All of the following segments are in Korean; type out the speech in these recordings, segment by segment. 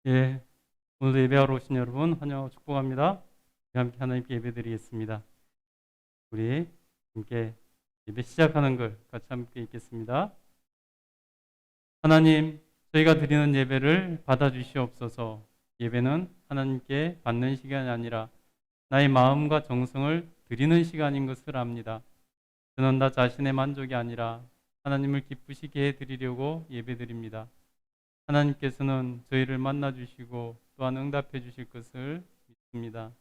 예, 오늘도 예배하러 오신 여러분 환영하고 축복합니다. 함께 하나님께 예배드리겠습니다. 우리 함께 예배 시작하는 걸 같이 함께 읽겠습니다. 하나님, 저희가 드리는 예배를 받아주시옵소서. 예배는 하나님께 받는 시간이 아니라 나의 마음과 정성을 드리는 시간인 것을 압니다. 저는 나 자신의 만족이 아니라 하나님을 기쁘시게 해드리려고 예배드립니다. 하나님께서는 저희를 만나주시고 또한 응답해 주실 것을 믿습니다.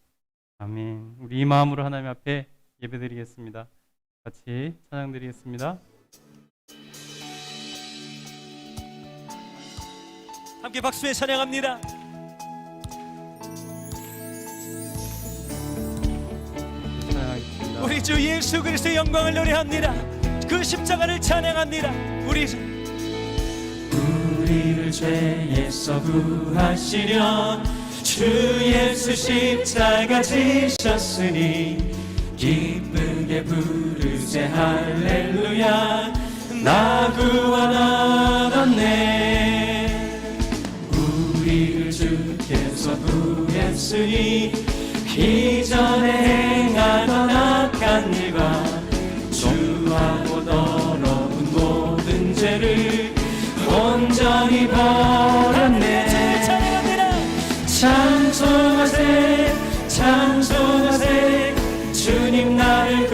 아멘. 우리 이 마음으로 하나님 앞에 예배드리겠습니다. 같이 찬양드리겠습니다. 함께 박수에 찬양합니다. 찬양하겠습니다. 우리 주 예수 그리스도의 영광을 노래합니다. 그 십자가를 찬양합니다. 우리를 죄에서 구하시려 주 예수 십자가 지셨으니 기쁘게 부르세 할렐루야. 나 구원하셨네. 우리를 주께서 구했으니 이전에 행하던 악한 일과 주하고 더러운 모든 죄를 온전히 버렸네. 찬송하세 찬송하세 주님 나를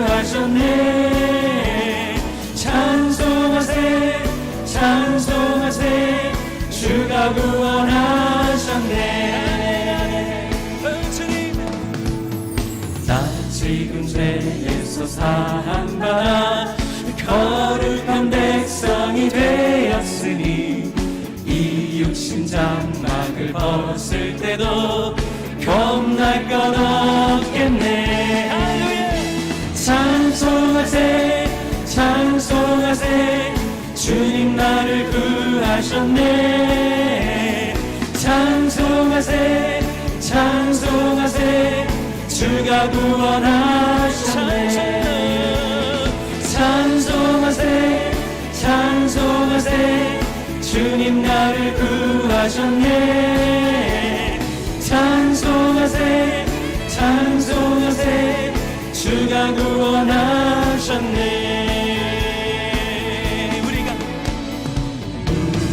구하셨네. 찬송하세 찬송하세 주가 구원하셨네. 주님 나 지금 죄에서 사함받아 거룩한 백성이 되었으니 이 육신 장막을 벗을 때도 겁날 건 없겠네. 찬송하세 찬송하세 주님 나를 구하셨네. 찬송하세 찬송하세 주가 구원하셨네. 찬송하세 찬송하세 주님 나를 구하셨네. 찬송하세 찬송하세 주가 구원하셨네.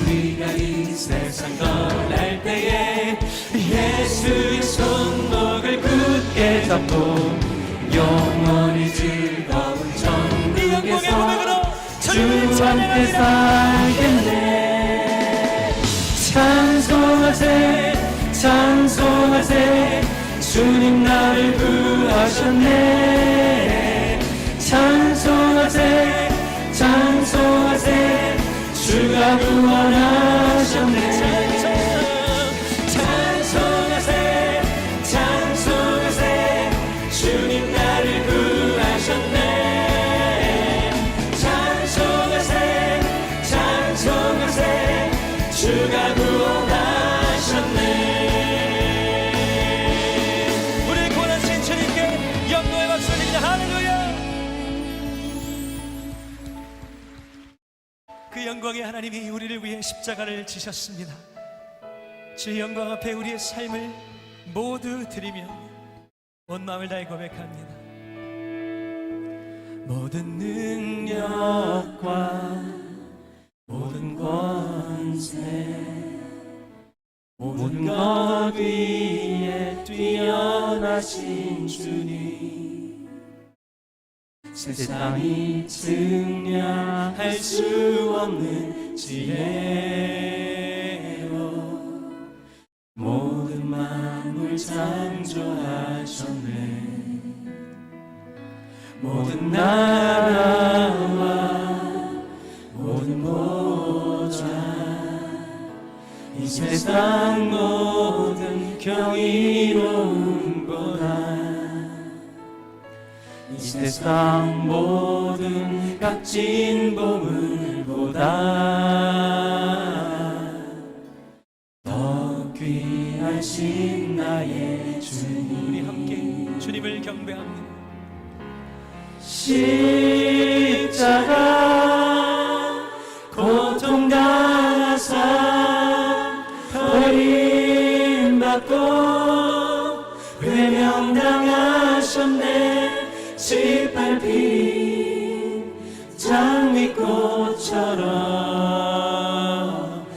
우리가 이 세상 떠날 때에 예수의 손목을 굳게 잡고 영원히 즐거운 천국에서 주와 함께 살겠네. 찬송하세 찬송하세 주님 나를 구하셨네. 찬송하세 찬송하세 주가 구원하셨네. 찬송하세 찬송하세 주님 나를 구하셨네. 찬송하세 찬송하세 주가 구원하셨네. 우리의 구원하신 주님께 영광의 박수 드립니다. 할렐루야. 그 영광의 하나님이 우리를 위해 십자가를 지셨습니다. 주 영광 앞에 우리의 삶을 모두 드리며 온 마음을 다해 고백합니다. 모든 능력과 모든 권세 모든 것 위에 뛰어나신 주님, 세상이 증량할 수 없는 지혜로 모든 만물 창조하셨네. 모든 나라와 모든 보좌 이 세상 모든 경이로운 보다 이 세상 모든 값진 보물보다 더 귀하신 나의 주님. 우리 함께 주님을 경배합니다. 십자가 고통 당하사 버리 받고 외면당하셨네. 짓밟힌 장미꽃처럼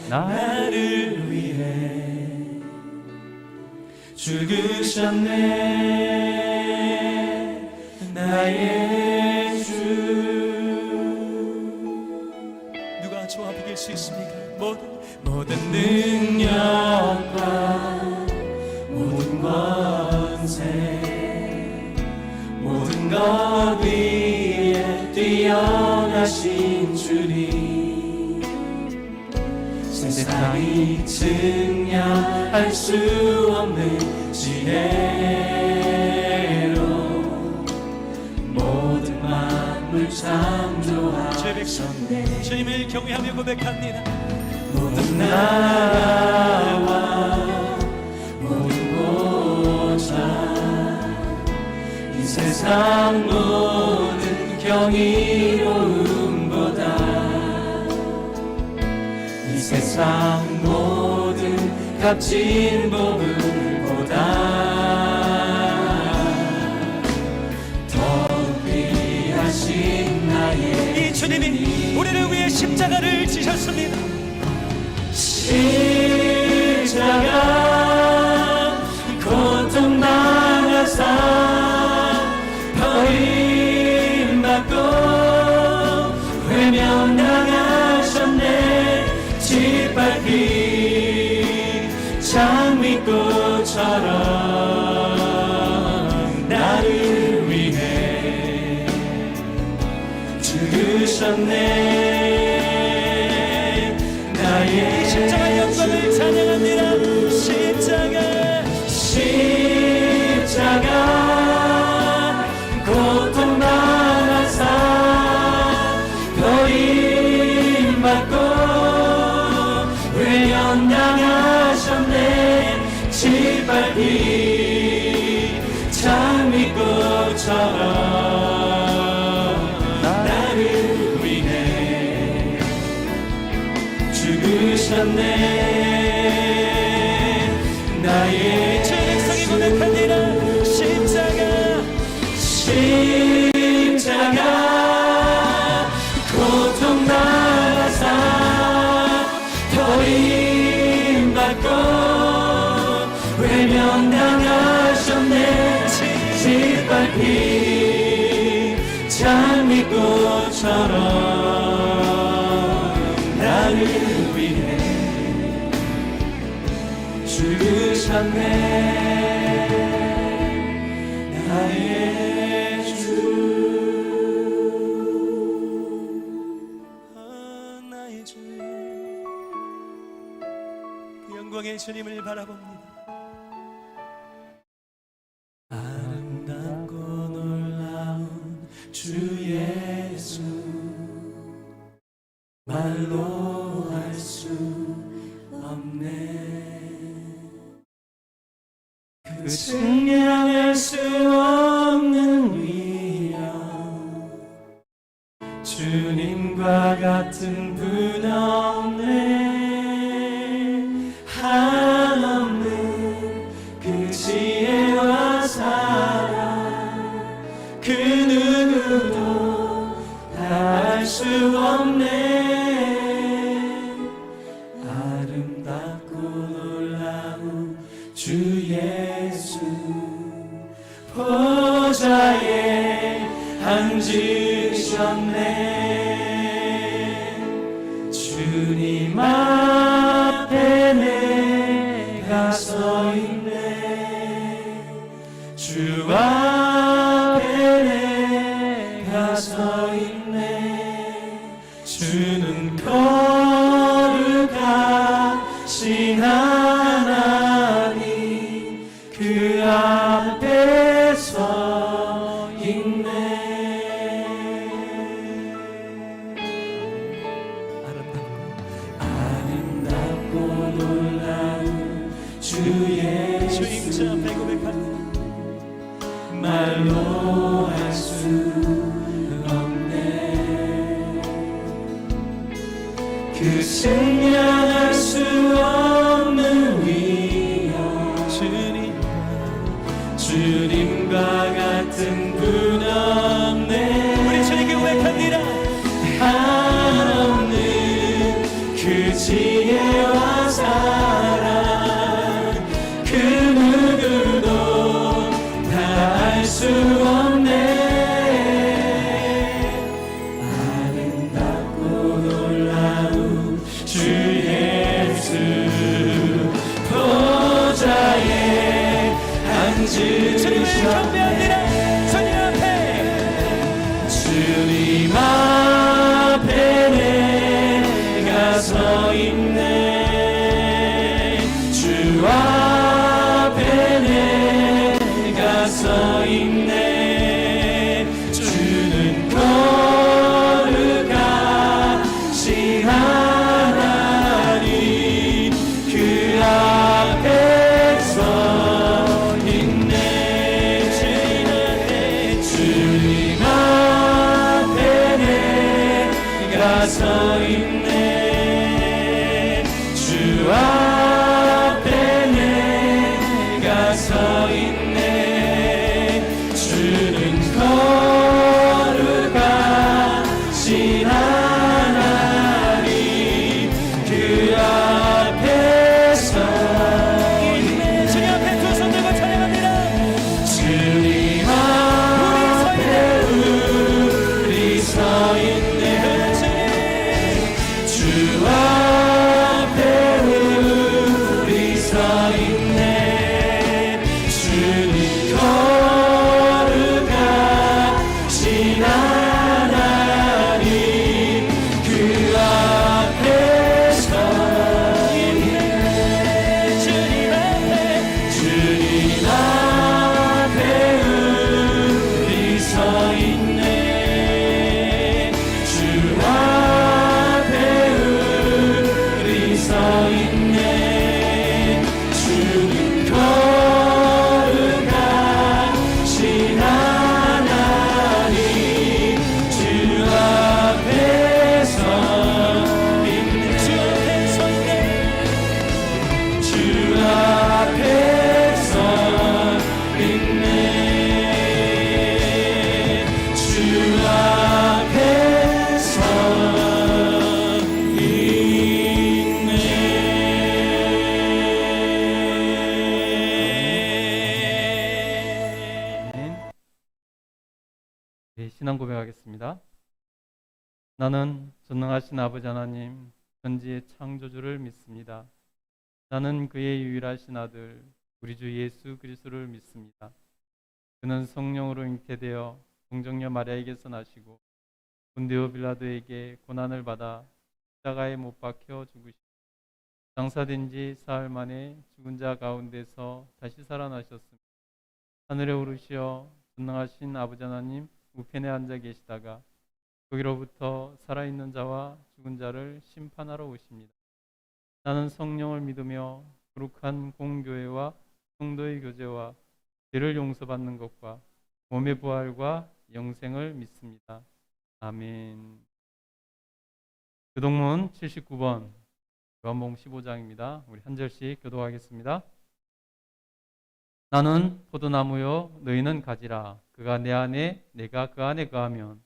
나를 위해 죽으셨네. 나의 주. 누가 저와 비길 수 있습니까? 모든 능력과 모든 권세 모든 것 위에 뛰어나신 주님, 세상이 증량할 수 없는 지혜로 모든 만물 창조하셨네. 주님을 경외하며 고백합니다. 모든 나라와 모든 보좌 이 세상 모든 경이로움보다 이 세상 모든 값진 보물보다 더욱 귀하신 나의 이 주님이 우리를 위해 십자가를 지셨습니다. 십자가 고통당하사 버림받고 외면당하셨네. 짓밟힌 장미꽃처럼 나를 위해 죽으셨네. 나의 십자가 영광을 찬양합니다. 십자가 고통당하사 버림받고 외면당하셨네. 짓밟힌 장미꽃처럼 나를 위해 죽으셨네. 나의 제 백성이 고백합니다. 십자가 고통당하사 버림받고 외면당하셨네. 짓밟힌 장미꽃처럼 나를 위해 죽으셨네. 나의 주. 나의 주. 그 영광의 주님을 바라봅니다. 아름답고 놀라운 주 예수, 말로 할 수 없네. 그 증명할 수 없는 위엄, 주님과 같은 분 없네. 한없는 그 지혜와 사랑, 그 누구도 다 알 수 없네. 아름답고 놀라운 주 예수, 보좌에 앉으셨네. 주님 앞에 내가 서 있네. 주 앞에 내가 서 있네. 주는 거룩하신 하나님, 그 앞에 서 있네. 아름답고 놀라운 주 예수, 주임자 앞에 고백합니다. 말로 할 수 없네. 그 증명할 수 없는 위엄, 주 서 있네. 주는 거룩하신 하나님 그 앞에 서 있네. 주님 앞에 내가 서 있네. 주 앞에 내가 서 있네. 주는 거룩하신 하나님 그 앞에 서 있네. 주님 앞에 두 손 들고 찬양합니다. 주님 앞에 우리 서 있네. 주 앞에 우리 서 있네. 주는 거룩하신 하나님 그 앞에 서 있네. 주님 앞에 우리 서 있네. 주 앞에 우리 서 있네. 주는 거룩하신 하나님 주 앞에 서 있네. 주 앞에 서 있네. 주 앞에 서 있네. 주 앞에 서 있네. 네, 신앙 고백하겠습니다. 나는 전능하신 아버지 하나님, 전지의 창조주를 믿습니다. 나는 그의 유일하신 아들, 우리 주 예수 그리스도를 믿습니다. 그는 성령으로 잉태되어 동정녀 마리아에게서 나시고 본디오 빌라도에게 고난을 받아 십자가에 못 박혀 죽으시고 장사된 지 사흘 만에 죽은 자 가운데서 다시 살아나셨습니다. 하늘에 오르시어 전능하신 아버지 하나님 우편에 앉아 계시다가 거기로부터 살아있는 자와 죽은 자를 심판하러 오십니다. 나는 성령을 믿으며 거룩한 공교회와 성도의 교제와 죄를 용서받는 것과 몸의 부활과 영생을 믿습니다. 아멘. 교동문 79번 요한복음 15장입니다. 우리 한 절씩 교독하겠습니다. 나는 포도나무요 너희는 가지라. 그가 내 안에 내가 그 안에 거하면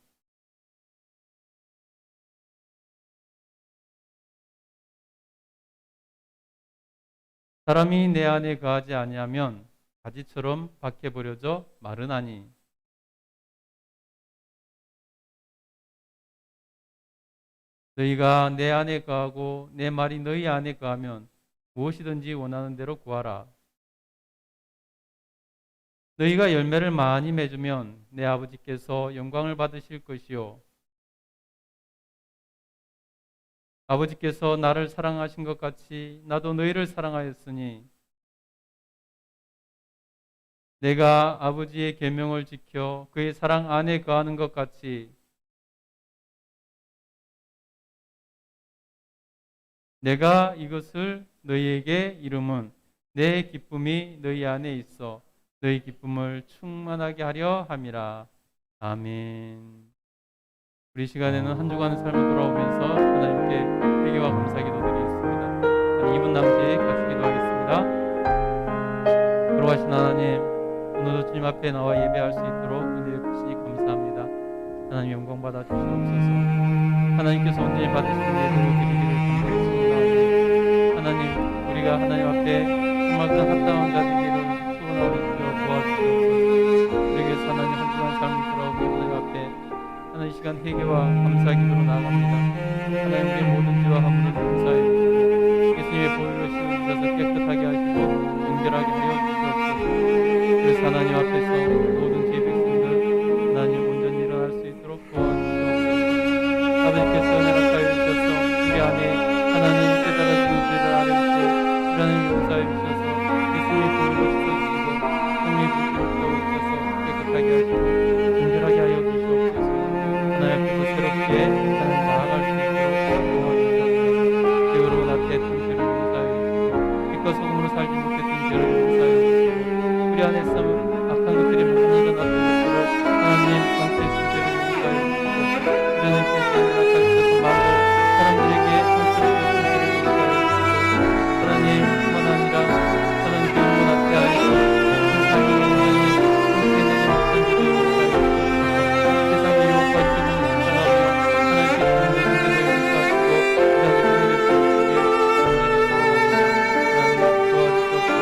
사람이 내 안에 거하지 아니하면 가지처럼 밖에 버려져 마르나니 너희가 내 안에 거하고 내 말이 너희 안에 거하면 무엇이든지 원하는 대로 구하라. 너희가 열매를 많이 맺으면 내 아버지께서 영광을 받으실 것이요 아버지께서 나를 사랑하신 것 같이 나도 너희를 사랑하였으니 내가 아버지의 계명을 지켜 그의 사랑 안에 거하는 것 같이 내가 이것을 너희에게 이름은 내 기쁨이 너희 안에 있어 너희 기쁨을 충만하게 하려 함이라. 아멘. 우리 시간에는 한 주간의 삶을 돌아오면서 하나님께 회개와 감사 기도 드리겠습니다. 한 2분 남짓 같이 기도하겠습니다. 걸어가신 하나님, 오늘도 주님 앞에 나와 예배할 수 있도록 은혜 주시니 감사합니다. 하나님 영광 받아 주시옵소서. 하나님께서 온전히 받으시는 예배를 드리기를 감사드립니다. 하나님, 우리가 하나님 앞에 정말 그 합당한 자 되기를 축원하오니 도와주시옵소서. 우리에게서 하나님 한 주간 삶을 돌아오며 하나님 앞에 하나님 이 시간 회개와 감사 기도로 나아갑니다. 하나님 우리의 모든 죄와 함을 용서해 주시고 예수님의 보혈로 씻어주셔서 깨끗하게 하시고 정결하게 하여 주시옵소서. 그래서 하나님 앞에서 모든 죄 백성들 하나님 온전히 일어날 수 있도록 도와주시옵소서. 아버지께서 허락하여 주셔서 우리 안에 하나님 깨달아지는 죄를 아뢰실 때 하나님 용서해 주셔서 예수님의 보혈로 씻어주시고 성령의 불길을 태워주셔서 하게 하시고 간절하게 하여 주시옵소서. 하나님 앞에서 새롭게 하나님 나아갈 수 있도록 도와주시옵소서. 죄로 나태했던 죄를 용서하여 주시고 빛과 소금으로 살지 못했던 죄를 용서하여 주시고 우리 안에 있으면 악한 것들이 무너져 나쁜 것들을 하나님 방치했던 죄를 용서하여 주시고 우리 안에 계신 말로 사람들에게 상처를 줬던 죄를 용서하여 주시고 하나님 뿐만 아니라 하나님 죄로 나태하여서 세상에 온전히 형태되지 못한 죄를 용서하여 주시고 세상의 유혹과 죄를 인정하며 하나님께 주는 문제도 용서하시고 우리 안에 주님의 부르시기에 간절히 소원합니다. 하나님 도와주시옵소서.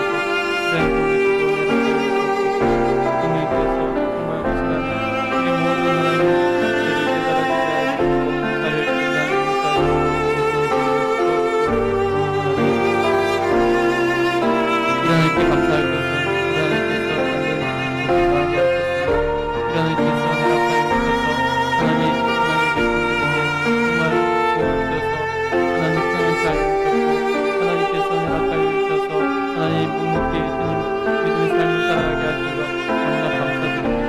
우리 안에 부르시고 내려가여 주옵소서. 성령께서 정말 이 시간에 우리 모든 하나님의 죄를 깨달아지게 하시고 나를 깨달아 용서하여 우리 하나님께 감사할 것은 우리 하나님께서 하나님 나아게 하셨습니다. 우리 하나님께서 허락하여 주셔서 하나님 백성들에게 정말 도와주셔서 하나님 평안케 하여 주셨고 하나님께서 허락하여 주셔서 하나님 묵묵히 주님 믿음의 삶을 살아가게 하시고 너무나 감사드립니다.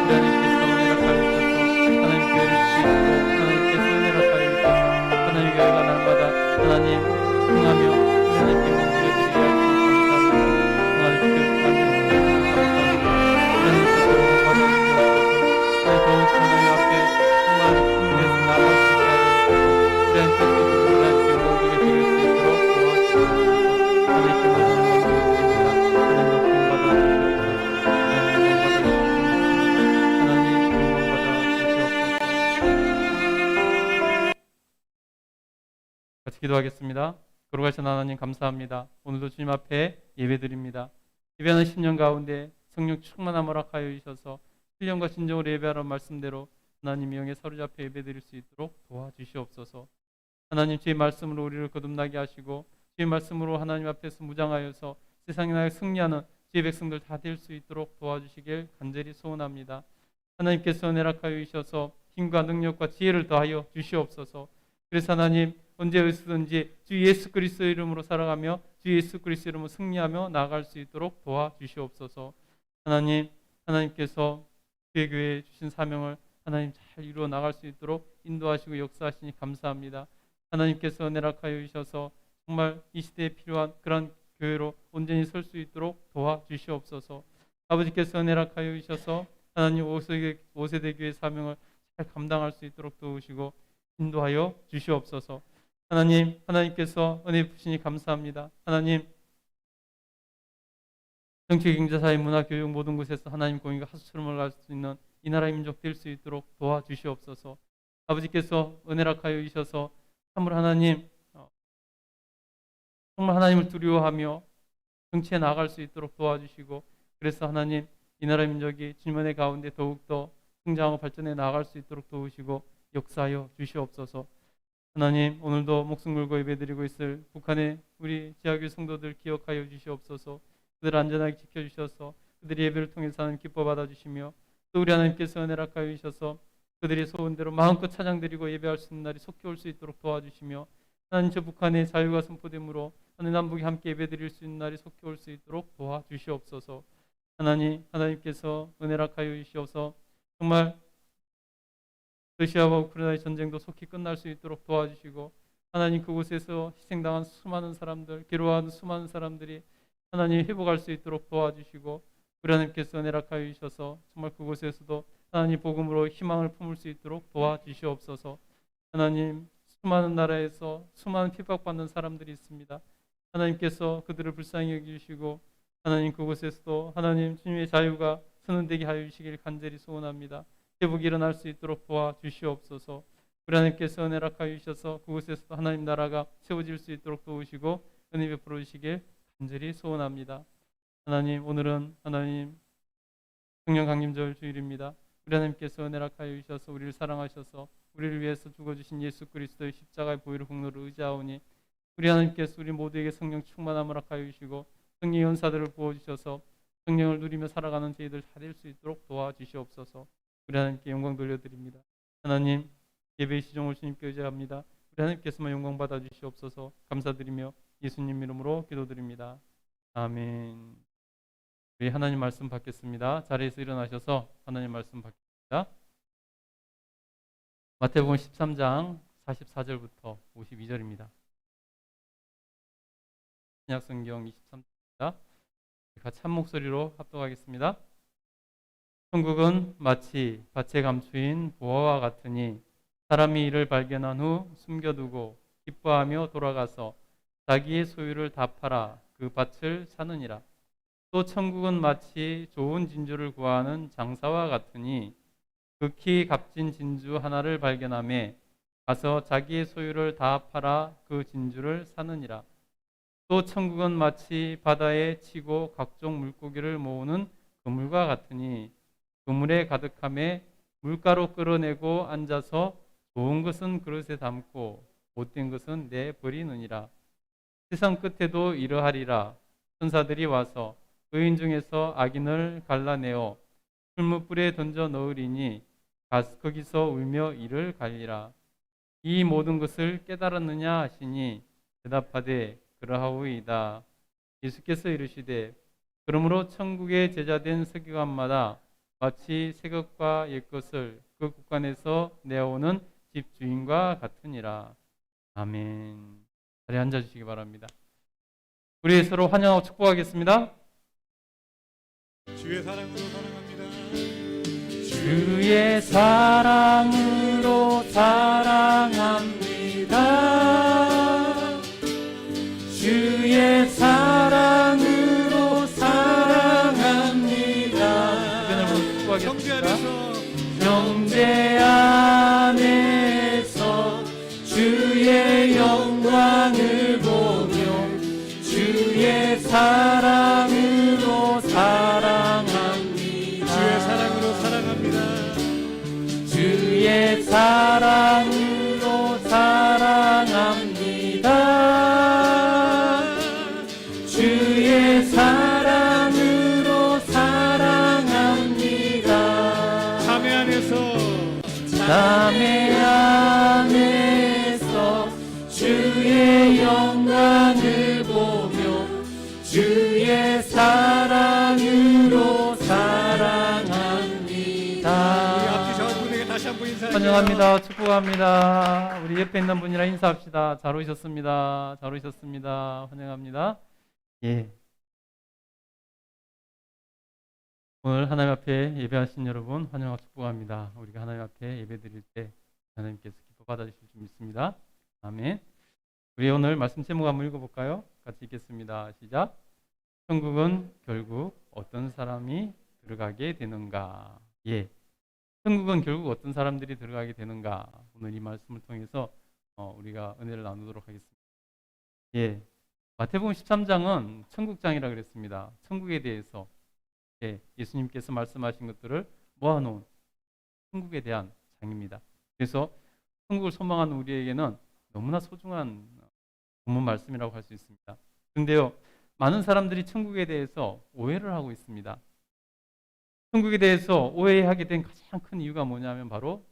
우리 하나님께서 허락하여 주셔서 하나님 교회를 지키시고 하나님께서 허락하여 주셔서 하나님 교회가 날마다 하나님 행하며 우리 하나님께 드려드리게 하시고 감사합니다. 하나님 주께서 감사합니다. 우리 하나님께서 영광 받아주시옵소서. 더욱 하나님 앞에 정말 힘내서 나아갈 수 있게 하여 주시고 우리 하나님께서 우리 하나님께 영광을 드릴 수 있도록 도와주시옵소서. 하나님께 모든 영광을 드립니다. 하나님 높임 받아주시옵소서. 하나님 영광 받아주시옵소서. 같이 기도하겠습니다. 거룩하신 하나님 감사합니다. 오늘도 주님 앞에 예배드립니다. 예배하는 10년 가운데 성령 충만함 허락하여 주셔서 신령과 진정으로 예배하라는 말씀대로 하나님 영에 사로잡혀 예배드릴 수 있도록 도와주시옵소서. 하나님 주의 말씀으로 우리를 거듭나게 하시고 주의 말씀으로 하나님 앞에서 무장하여서 세상에 나에 승리하는 주의 백성들 다 될 수 있도록 도와주시길 간절히 소원합니다. 하나님께서 은혜락하여 주셔서 힘과 능력과 지혜를 더하여 주시옵소서. 그래서 하나님 언제 어디서든지 주 예수 그리스도 이름으로 살아가며 주 예수 그리스도 이름으로 승리하며 나아갈 수 있도록 도와주시옵소서. 하나님께서 주의 교회에 주신 사명을 하나님 잘 이루어 나갈 수 있도록 인도하시고 역사하시니 감사합니다. 하나님께서 은혜락하여 주셔서 정말 이 시대에 필요한 그런 교회로 온전히 설 수 있도록 도와주시옵소서. 아버지께서 은혜락하여 주셔서 하나님 5세대 교회 사명을 잘 감당할 수 있도록 도우시고 인도하여 주시옵소서. 하나님께서 은혜 부시니 감사합니다. 하나님, 정치, 경제, 사회, 문화, 교육 모든 곳에서 하나님 공의가 하수처럼 올라갈 수 있는 이 나라의 민족 될 수 있도록 도와주시옵소서. 아버지께서 은혜락하여 주셔서 참으로 정말 하나님을 두려워하며 정치에 나아갈 수 있도록 도와주시고 그래서 하나님 이 나라의 민족이 주님의 은혜 가운데 더욱더 성장하고 발전해 나아갈 수 있도록 도우시고 역사하여 주시옵소서. 하나님 오늘도 목숨 걸고 예배드리고 있을 북한의 우리 지하교회 성도들 기억하여 주시옵소서. 그들을 안전하게 지켜주셔서 그들이 예배를 통해서 하나님 기뻐 받아주시며 또 우리 하나님께서 은혜락하여 주셔서 그들의 소원대로 마음껏 찬양드리고 예배할 수 있는 날이 속히 올 수 있도록 도와주시며 하나님 저 북한의 자유가 선포됨으로 하늘 남북이 함께 예배드릴 수 있는 날이 속히 올 수 있도록 도와주시옵소서. 하나님께서 은혜락하여 주시옵소서. 정말 러시아와 우크라이나의 전쟁도 속히 끝날 수 있도록 도와주시고 하나님 그곳에서 희생당한 수많은 사람들, 괴로워하는 수많은 사람들이 하나님 회복할 수 있도록 도와주시고 우리 하나님께서 은혜락하여 주셔서 정말 그곳에서도 하나님 복음으로 희망을 품을 수 있도록 도와주시옵소서. 하나님 수많은 나라에서 수많은 핍박받는 사람들이 있습니다. 하나님께서 그들을 불쌍히 여기시고 하나님 그곳에서도 하나님 주님의 자유가 선언되게 하여 주시길 간절히 소원합니다. 회복이 일어날 수 있도록 도와주시옵소서. 우리 하나님께서 은혜락하여 주셔서 그곳에서도 하나님 나라가 세워질 수 있도록 도우시고 은혜 베풀어 주시길 간절히 소원합니다. 하나님 오늘은 하나님 성령 강림절 주일입니다. 우리 하나님께서 은혜락하여 주셔서 우리를 사랑하셔서 우리를 위해서 죽어주신 예수 그리스도의 십자가의 보혈의 공로를 의지하오니 우리 하나님께서 우리 모두에게 성령 충만함을 허락하여 주시고 성령의 은사들을 부어주셔서 성령을 누리며 살아가는 저희들 다 될 수 있도록 도와주시옵소서. 우리 하나님께 영광 돌려드립니다. 하나님 예배의 시종을 주님께 의지합니다. 우리 하나님께서만 영광 받아주시옵소서. 감사드리며 예수님 이름으로 기도드립니다. 아멘. 우리 하나님 말씀 받겠습니다. 자리에서 일어나셔서 하나님 말씀 받겠습니다. 마태복음 13장 44절부터 52절입니다. 신약성경 23장입니다. 같이 한 목소리로 합독하겠습니다. 천국은 마치 밭에 감추인 보화와 같으니 사람이 이를 발견한 후 숨겨두고 기뻐하며 돌아가서 자기의 소유를 다 팔아 그 밭을 사느니라. 또 천국은 마치 좋은 진주를 구하는 장사와 같으니 극히 값진 진주 하나를 발견하며 가서 자기의 소유를 다 팔아 그 진주를 사느니라. 또 천국은 마치 바다에 치고 각종 물고기를 모으는 그물과 같으니 그물에 가득함에 물가로 끌어내고 앉아서 좋은 것은 그릇에 담고 못된 것은 내버리느니라. 세상 끝에도 이러하리라. 천사들이 와서 의인 중에서 악인을 갈라내어 풀무불에 던져 넣으리니 거기서 울며 이를 갈리라. 이 모든 것을 깨달았느냐 하시니 대답하되 그러하오이다. 예수께서 이르시되 그러므로 천국의 제자된 서기관마다 마치 새 것과 옛 것을 그 국간에서 내어오는 집 주인과 같으니라. 아멘. 자리에 앉아주시기 바랍니다. 우리 서로 환영하고 축복하겠습니다. 주의 사랑으로 사랑합니다. 주의 사랑으로 사랑합니다. 주의 사랑으로 사랑합니다. 주변을 보고 축복하겠습니다. 형제 안에서 주의 영광을 보며 주의 사랑으로 사랑합니다. 주의 사랑으로 사랑합니다. 주의 사랑으로 사랑합니다. 주의 사랑으로 사랑합니다. 자매 안에서 자매 안에서 주의 영광을 보며 주의 사랑으로 사랑합니다. 우리 앞뒤 저분에게 다시 한번 인사드립니다. 환영합니다. 축복합니다. 우리 옆에 있는 분이랑 인사합시다. 잘 오셨습니다. 잘 오셨습니다. 환영합니다. 예. 오늘 하나님 앞에 예배하신 여러분 환영하고 축복합니다. 우리가 하나님 앞에 예배 드릴 때 하나님께서 기뻐 받아주실 줄 믿습니다. 아멘. 우리 오늘 말씀 제목 한번 읽어볼까요? 같이 읽겠습니다. 시작. 천국은 결국 어떤 사람이 들어가게 되는가? 예. 천국은 결국 어떤 사람들이 들어가게 되는가? 오늘 이 말씀을 통해서 우리가 은혜를 나누도록 하겠습니다. 예. 마태복음 13장은 천국장이라 그랬습니다. 천국에 대해서 예수님께서 말씀하신 것들을 모아놓은 천국에 대한 장입니다. 그래서 천국을 소망하는 우리에게는 너무나 소중한 본문 말씀이라고 할 수 있습니다. 그런데요, 많은 사람들이 천국에 대해서 오해를 하고 있습니다. 천국에 대해서 오해하게 된 가장 큰 이유가 뭐냐면 바로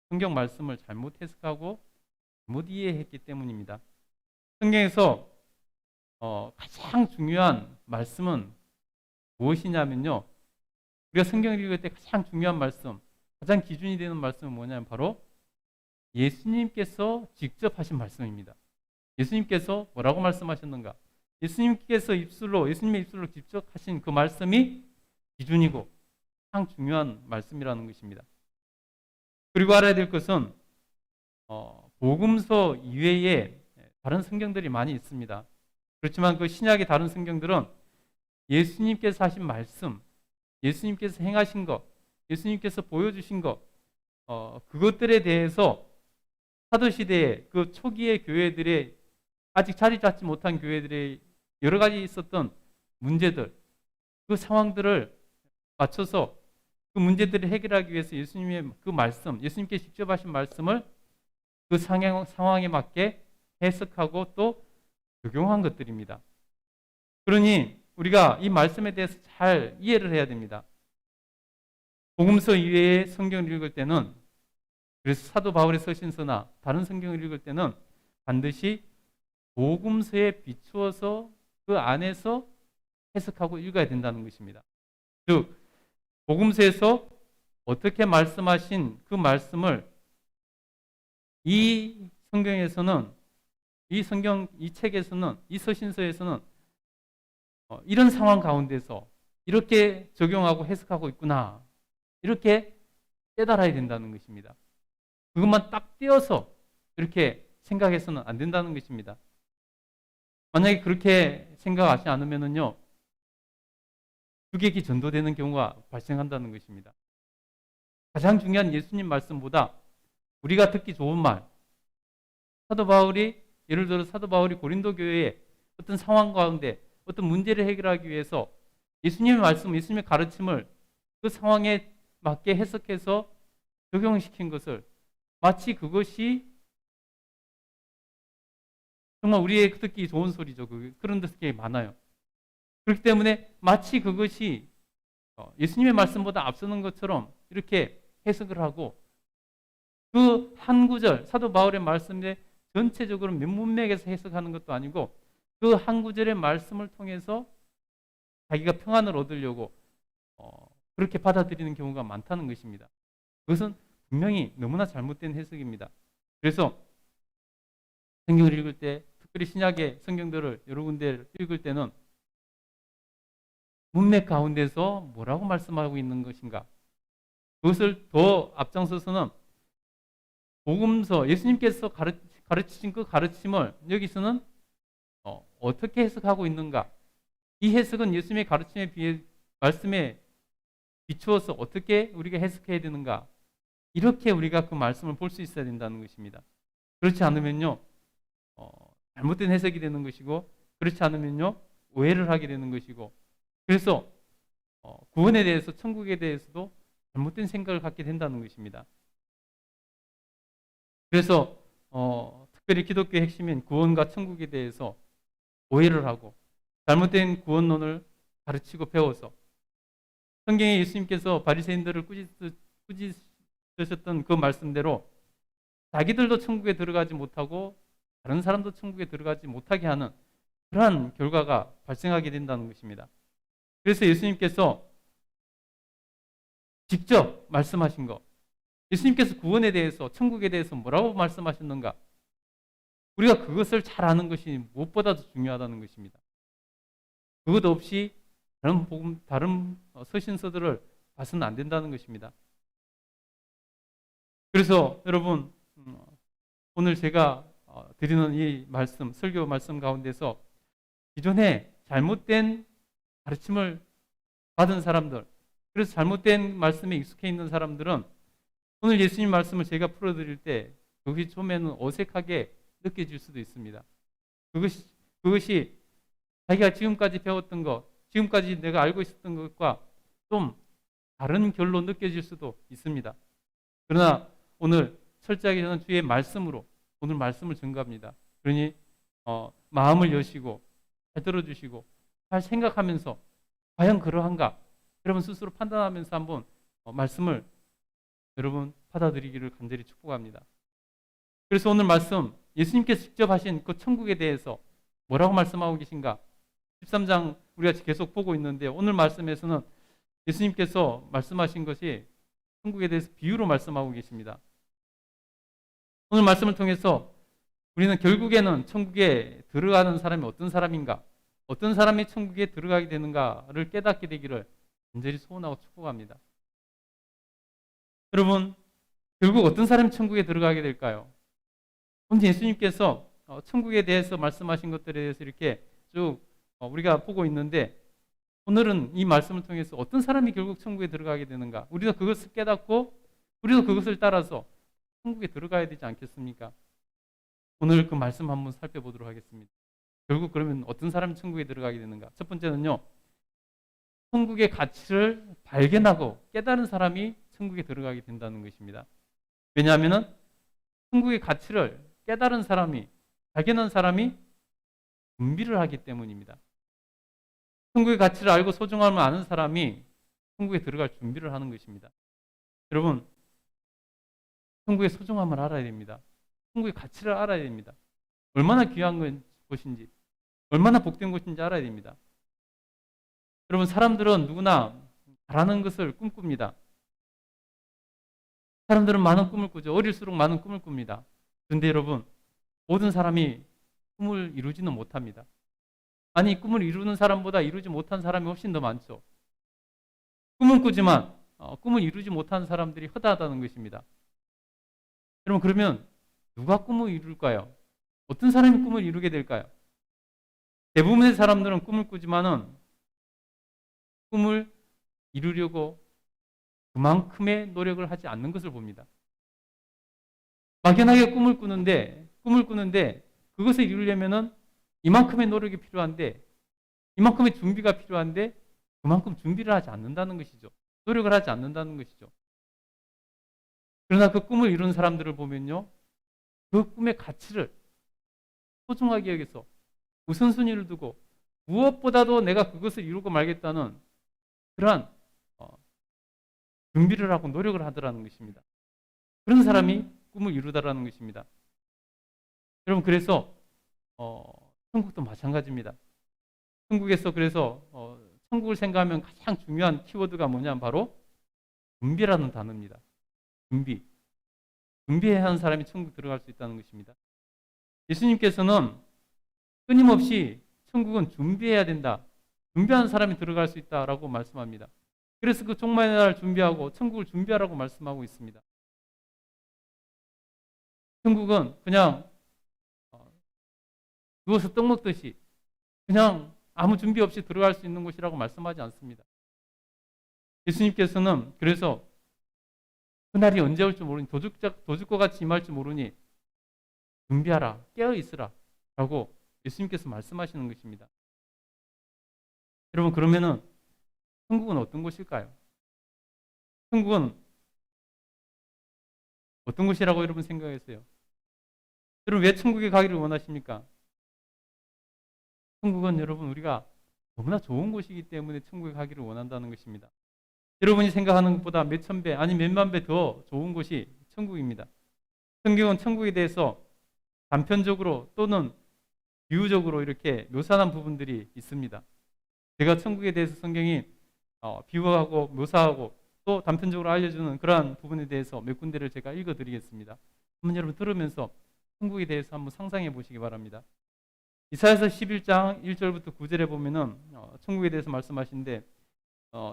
성경 말씀을 잘못 해석하고 잘못 이해했기 때문입니다. 성경에서 가장 중요한 말씀은 무엇이냐면요, 우리가 성경을 읽을 때 가장 중요한 말씀, 가장 기준이 되는 말씀은 뭐냐면 바로 예수님께서 직접 하신 말씀입니다. 예수님께서 뭐라고 말씀하셨는가? 예수님의 입술로 직접 하신 그 말씀이 기준이고 가장 중요한 말씀이라는 것입니다. 그리고 알아야 될 것은 복음서 이외에 다른 성경들이 많이 있습니다. 그렇지만 그 신약의 다른 성경들은 예수님께서 하신 말씀, 예수님께서 행하신 것, 예수님께서 보여주신 것, 그것들에 대해서 사도시대의 그 초기의 교회들의 아직 자리 잡지 못한 교회들의 여러 가지 있었던 문제들, 그 상황들을 맞춰서 그 문제들을 해결하기 위해서 예수님의 그 말씀, 예수님께서 직접 하신 말씀을 그 상황에 맞게 해석하고 또 적용한 것들입니다. 그러니 우리가 이 말씀에 대해서 잘 이해를 해야 됩니다. 복음서 이외의 성경을 읽을 때는, 그래서 사도 바울의 서신서나 다른 성경을 읽을 때는 반드시 복음서에 비추어서 그 안에서 해석하고 읽어야 된다는 것입니다. 즉 복음서에서 어떻게 말씀하신 그 말씀을 이 성경에서는, 이 책에서는, 이 서신서에서는 이런 상황 가운데서 이렇게 적용하고 해석하고 있구나, 이렇게 깨달아야 된다는 것입니다. 그것만 딱 떼어서 이렇게 생각해서는 안 된다는 것입니다. 만약에 그렇게 생각하지 않으면요, 주객이 전도되는 경우가 발생한다는 것입니다. 가장 중요한 예수님 말씀보다 우리가 듣기 좋은 말, 사도 바울이, 예를 들어 사도 바울이 고린도 교회의 어떤 상황 가운데 어떤 문제를 해결하기 위해서 예수님의 말씀, 예수님의 가르침을 그 상황에 맞게 해석해서 적용시킨 것을 마치 그것이 정말 우리의 듣기 좋은 소리죠. 그런 데서 많아요. 그렇기 때문에 마치 그것이 예수님의 말씀보다 앞서는 것처럼 이렇게 해석을 하고, 그 한 구절, 사도 바울의 말씀에 전체적으로 몇 문맥에서 해석하는 것도 아니고 그 한 구절의 말씀을 통해서 자기가 평안을 얻으려고 그렇게 받아들이는 경우가 많다는 것입니다. 그것은 분명히 너무나 잘못된 해석입니다. 그래서 성경을 읽을 때, 특별히 신약의 성경들을 여러 군데 읽을 때는 문맥 가운데서 뭐라고 말씀하고 있는 것인가, 그것을 더 앞장서서는 복음서, 예수님께서 가르치신 그 가르침을 여기서는 어떻게 해석하고 있는가, 이 해석은 예수님의 가르침에 비해 말씀에 비추어서 어떻게 우리가 해석해야 되는가, 이렇게 우리가 그 말씀을 볼 수 있어야 된다는 것입니다. 그렇지 않으면요, 잘못된 해석이 되는 것이고, 그렇지 않으면요, 오해를 하게 되는 것이고, 그래서 구원에 대해서, 천국에 대해서도 잘못된 생각을 갖게 된다는 것입니다. 그래서 특별히 기독교의 핵심인 구원과 천국에 대해서 오해를 하고 잘못된 구원론을 가르치고 배워서, 성경에 예수님께서 바리새인들을 꾸짖으셨던 그 말씀대로 자기들도 천국에 들어가지 못하고 다른 사람도 천국에 들어가지 못하게 하는 그러한 결과가 발생하게 된다는 것입니다. 그래서 예수님께서 직접 말씀하신 것, 예수님께서 구원에 대해서, 천국에 대해서 뭐라고 말씀하셨는가, 우리가 그것을 잘 아는 것이 무엇보다도 중요하다는 것입니다. 그것 없이 다른 서신서들을 봐서는 안 된다는 것입니다. 그래서 여러분, 오늘 제가 드리는 이 말씀, 설교 말씀 가운데서 기존에 잘못된 가르침을 받은 사람들, 그래서 잘못된 말씀에 익숙해 있는 사람들은 오늘 예수님 말씀을 제가 풀어드릴 때 그것이 처음에는 어색하게 느껴질 수도 있습니다. 그것이 자기가 지금까지 배웠던 것, 지금까지 내가 알고 있었던 것과 좀 다른 결로 느껴질 수도 있습니다. 그러나 오늘 철저하게 저는 주의 말씀으로 오늘 말씀을 전가합니다. 그러니 마음을 여시고 잘 들어주시고 잘 생각하면서 과연 그러한가, 여러분 스스로 판단하면서 한번 말씀을 여러분 받아들이기를 간절히 축복합니다. 그래서 오늘 말씀, 예수님께서 직접 하신 그 천국에 대해서 뭐라고 말씀하고 계신가, 13장 우리가 계속 보고 있는데 오늘 말씀에서는 예수님께서 말씀하신 것이 천국에 대해서 비유로 말씀하고 계십니다. 오늘 말씀을 통해서 우리는 결국에는 천국에 들어가는 사람이 어떤 사람인가, 어떤 사람이 천국에 들어가게 되는가를 깨닫게 되기를 간절히 소원하고 축복합니다. 여러분, 결국 어떤 사람이 천국에 들어가게 될까요? 오늘 예수님께서 천국에 대해서 말씀하신 것들에 대해서 이렇게 쭉 우리가 보고 있는데, 오늘은 이 말씀을 통해서 어떤 사람이 결국 천국에 들어가게 되는가, 우리도 그것을 깨닫고 우리도 그것을 따라서 천국에 들어가야 되지 않겠습니까? 오늘 그 말씀 한번 살펴보도록 하겠습니다. 결국 그러면 어떤 사람이 천국에 들어가게 되는가? 첫 번째는요, 천국의 가치를 발견하고 깨달은 사람이 천국에 들어가게 된다는 것입니다. 왜냐하면 천국의 가치를 깨달은 사람이, 발견한 사람이 준비를 하기 때문입니다. 천국의 가치를 알고 소중함을 아는 사람이 천국에 들어갈 준비를 하는 것입니다. 여러분, 천국의 소중함을 알아야 됩니다. 천국의 가치를 알아야 됩니다. 얼마나 귀한 것인지, 얼마나 복된 것인지 알아야 됩니다. 여러분, 사람들은 누구나 바라는 것을 꿈꿉니다. 사람들은 많은 꿈을 꾸죠. 어릴수록 많은 꿈을 꿉니다. 그런데 여러분, 모든 사람이 꿈을 이루지는 못합니다. 아니, 꿈을 이루는 사람보다 이루지 못한 사람이 훨씬 더 많죠. 꿈은 꾸지만 꿈을 이루지 못하는 사람들이 허다하다는 것입니다. 여러분, 그러면 누가 꿈을 이룰까요? 어떤 사람이 꿈을 이루게 될까요? 대부분의 사람들은 꿈을 꾸지만은 꿈을 이루려고 그만큼의 노력을 하지 않는 것을 봅니다. 막연하게 꿈을 꾸는데 그것을 이루려면은 이만큼의 노력이 필요한데, 이만큼의 준비가 필요한데 그만큼 준비를 하지 않는다는 것이죠. 노력을 하지 않는다는 것이죠. 그러나 그 꿈을 이룬 사람들을 보면요, 그 꿈의 가치를 소중하게 여기서 우선순위를 두고 무엇보다도 내가 그것을 이루고 말겠다는 그러한 준비를 하고 노력을 하더라는 것입니다. 그런 사람이 꿈을 이루다라는 것입니다. 여러분, 그래서 천국도 마찬가지입니다. 천국에서 그래서 천국을 생각하면 가장 중요한 키워드가 뭐냐면 바로 준비라는 단어입니다. 준비해야 하는 사람이 천국 들어갈 수 있다는 것입니다. 예수님께서는 끊임없이 천국은 준비해야 된다, 준비하는 사람이 들어갈 수 있다라고 말씀합니다. 그래서 그 종말의 날을 준비하고 천국을 준비하라고 말씀하고 있습니다. 천국은 그냥 누워서 떡 먹듯이 그냥 아무 준비 없이 들어갈 수 있는 곳이라고 말씀하지 않습니다. 예수님께서는 그래서 그날이 언제 올지 모르니 도둑과 같이 임할 줄 모르니 준비하라, 깨어 있으라 라고 예수님께서 말씀하시는 것입니다. 여러분, 그러면은 천국은 어떤 곳일까요? 천국은 어떤 곳이라고 여러분 생각하세요? 여러분, 왜 천국에 가기를 원하십니까? 천국은 여러분, 우리가 너무나 좋은 곳이기 때문에 천국에 가기를 원한다는 것입니다. 여러분이 생각하는 것보다 몇천 배, 아니 몇만 배 더 좋은 곳이 천국입니다. 성경은 천국에 대해서 단편적으로 또는 비유적으로 이렇게 묘사한 부분들이 있습니다. 제가 천국에 대해서 성경이 비유하고 묘사하고 또 단편적으로 알려주는 그러한 부분에 대해서 몇 군데를 제가 읽어드리겠습니다. 한번 여러분 들으면서 천국에 대해서 한번 상상해 보시기 바랍니다. 이사야서 11장 1절부터 9절에 보면은 천국에 대해서 말씀하시는데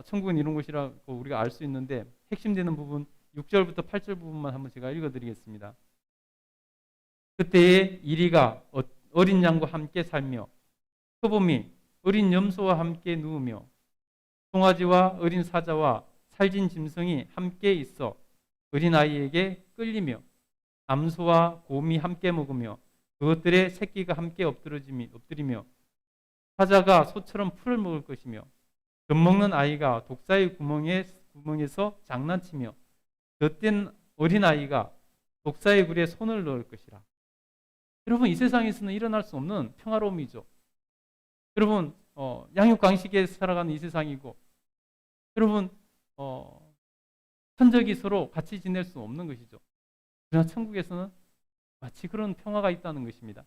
천국은 이런 곳이라고 우리가 알 수 있는데 핵심되는 부분 6절부터 8절 부분만 한번 제가 읽어드리겠습니다. 그때에 이리가 어린 양과 함께 살며 표범이 어린 염소와 함께 누우며 송아지와 어린 사자와 살진 짐승이 함께 있어 어린아이에게 끌리며 암소와 곰이 함께 먹으며 그것들의 새끼가 함께 엎드리며 사자가 소처럼 풀을 먹을 것이며 젖먹는 아이가 독사의 구멍에서 장난치며 젖된 어린아이가 독사의 굴에 손을 넣을 것이라. 여러분, 이 세상에서는 일어날 수 없는 평화로움이죠. 여러분, 양육강식에 살아가는 이 세상이고, 여러분, 천적이 서로 같이 지낼 수 없는 것이죠. 그러나 천국에서는 마치 그런 평화가 있다는 것입니다.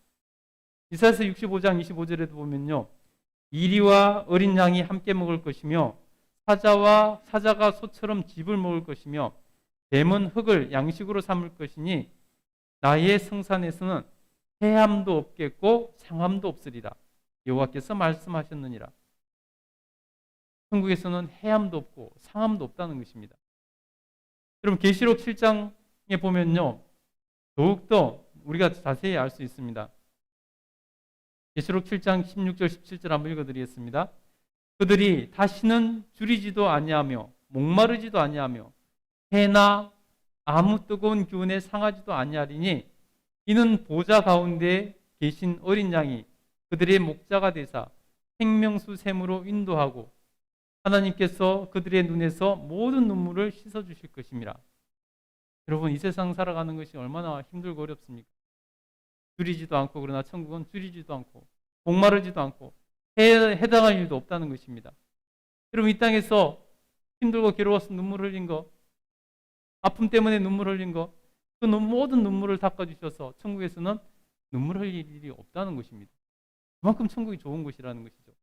이사야서 65장 25절에도 보면요, 이리와 어린 양이 함께 먹을 것이며 사자가 소처럼 즙을 먹을 것이며 뱀은 흙을 양식으로 삼을 것이니 나의 성산에서는 해함도 없겠고 상함도 없으리라. 여호와께서 말씀하셨느니라. 천국에서는 해함도 없고 상함도 없다는 것입니다. 여러분, 계시록 7장에 보면요, 더욱더 우리가 자세히 알 수 있습니다. 계시록 7장 16절 17절 한번 읽어드리겠습니다. 그들이 다시는 줄이지도 아니하며 목마르지도 아니하며 해나 아무 뜨거운 기운에 상하지도 아니하리니 이는 보좌 가운데 계신 어린 양이 그들의 목자가 되사 생명수 샘으로 인도하고 하나님께서 그들의 눈에서 모든 눈물을 씻어주실 것입니다. 여러분, 이 세상 살아가는 것이 얼마나 힘들고 어렵습니까? 줄이지도 않고, 그러나 천국은 줄이지도 않고 목마르지도 않고 해당할 일도 없다는 것입니다. 여러분, 이 땅에서 힘들고 괴로워서 눈물 흘린 거, 아픔 때문에 눈물 흘린 거, 그 모든 눈물을 닦아주셔서 천국에서는 눈물 흘릴 일이 없다는 것입니다. 그만큼 천국이 좋은 곳이라는 것이죠.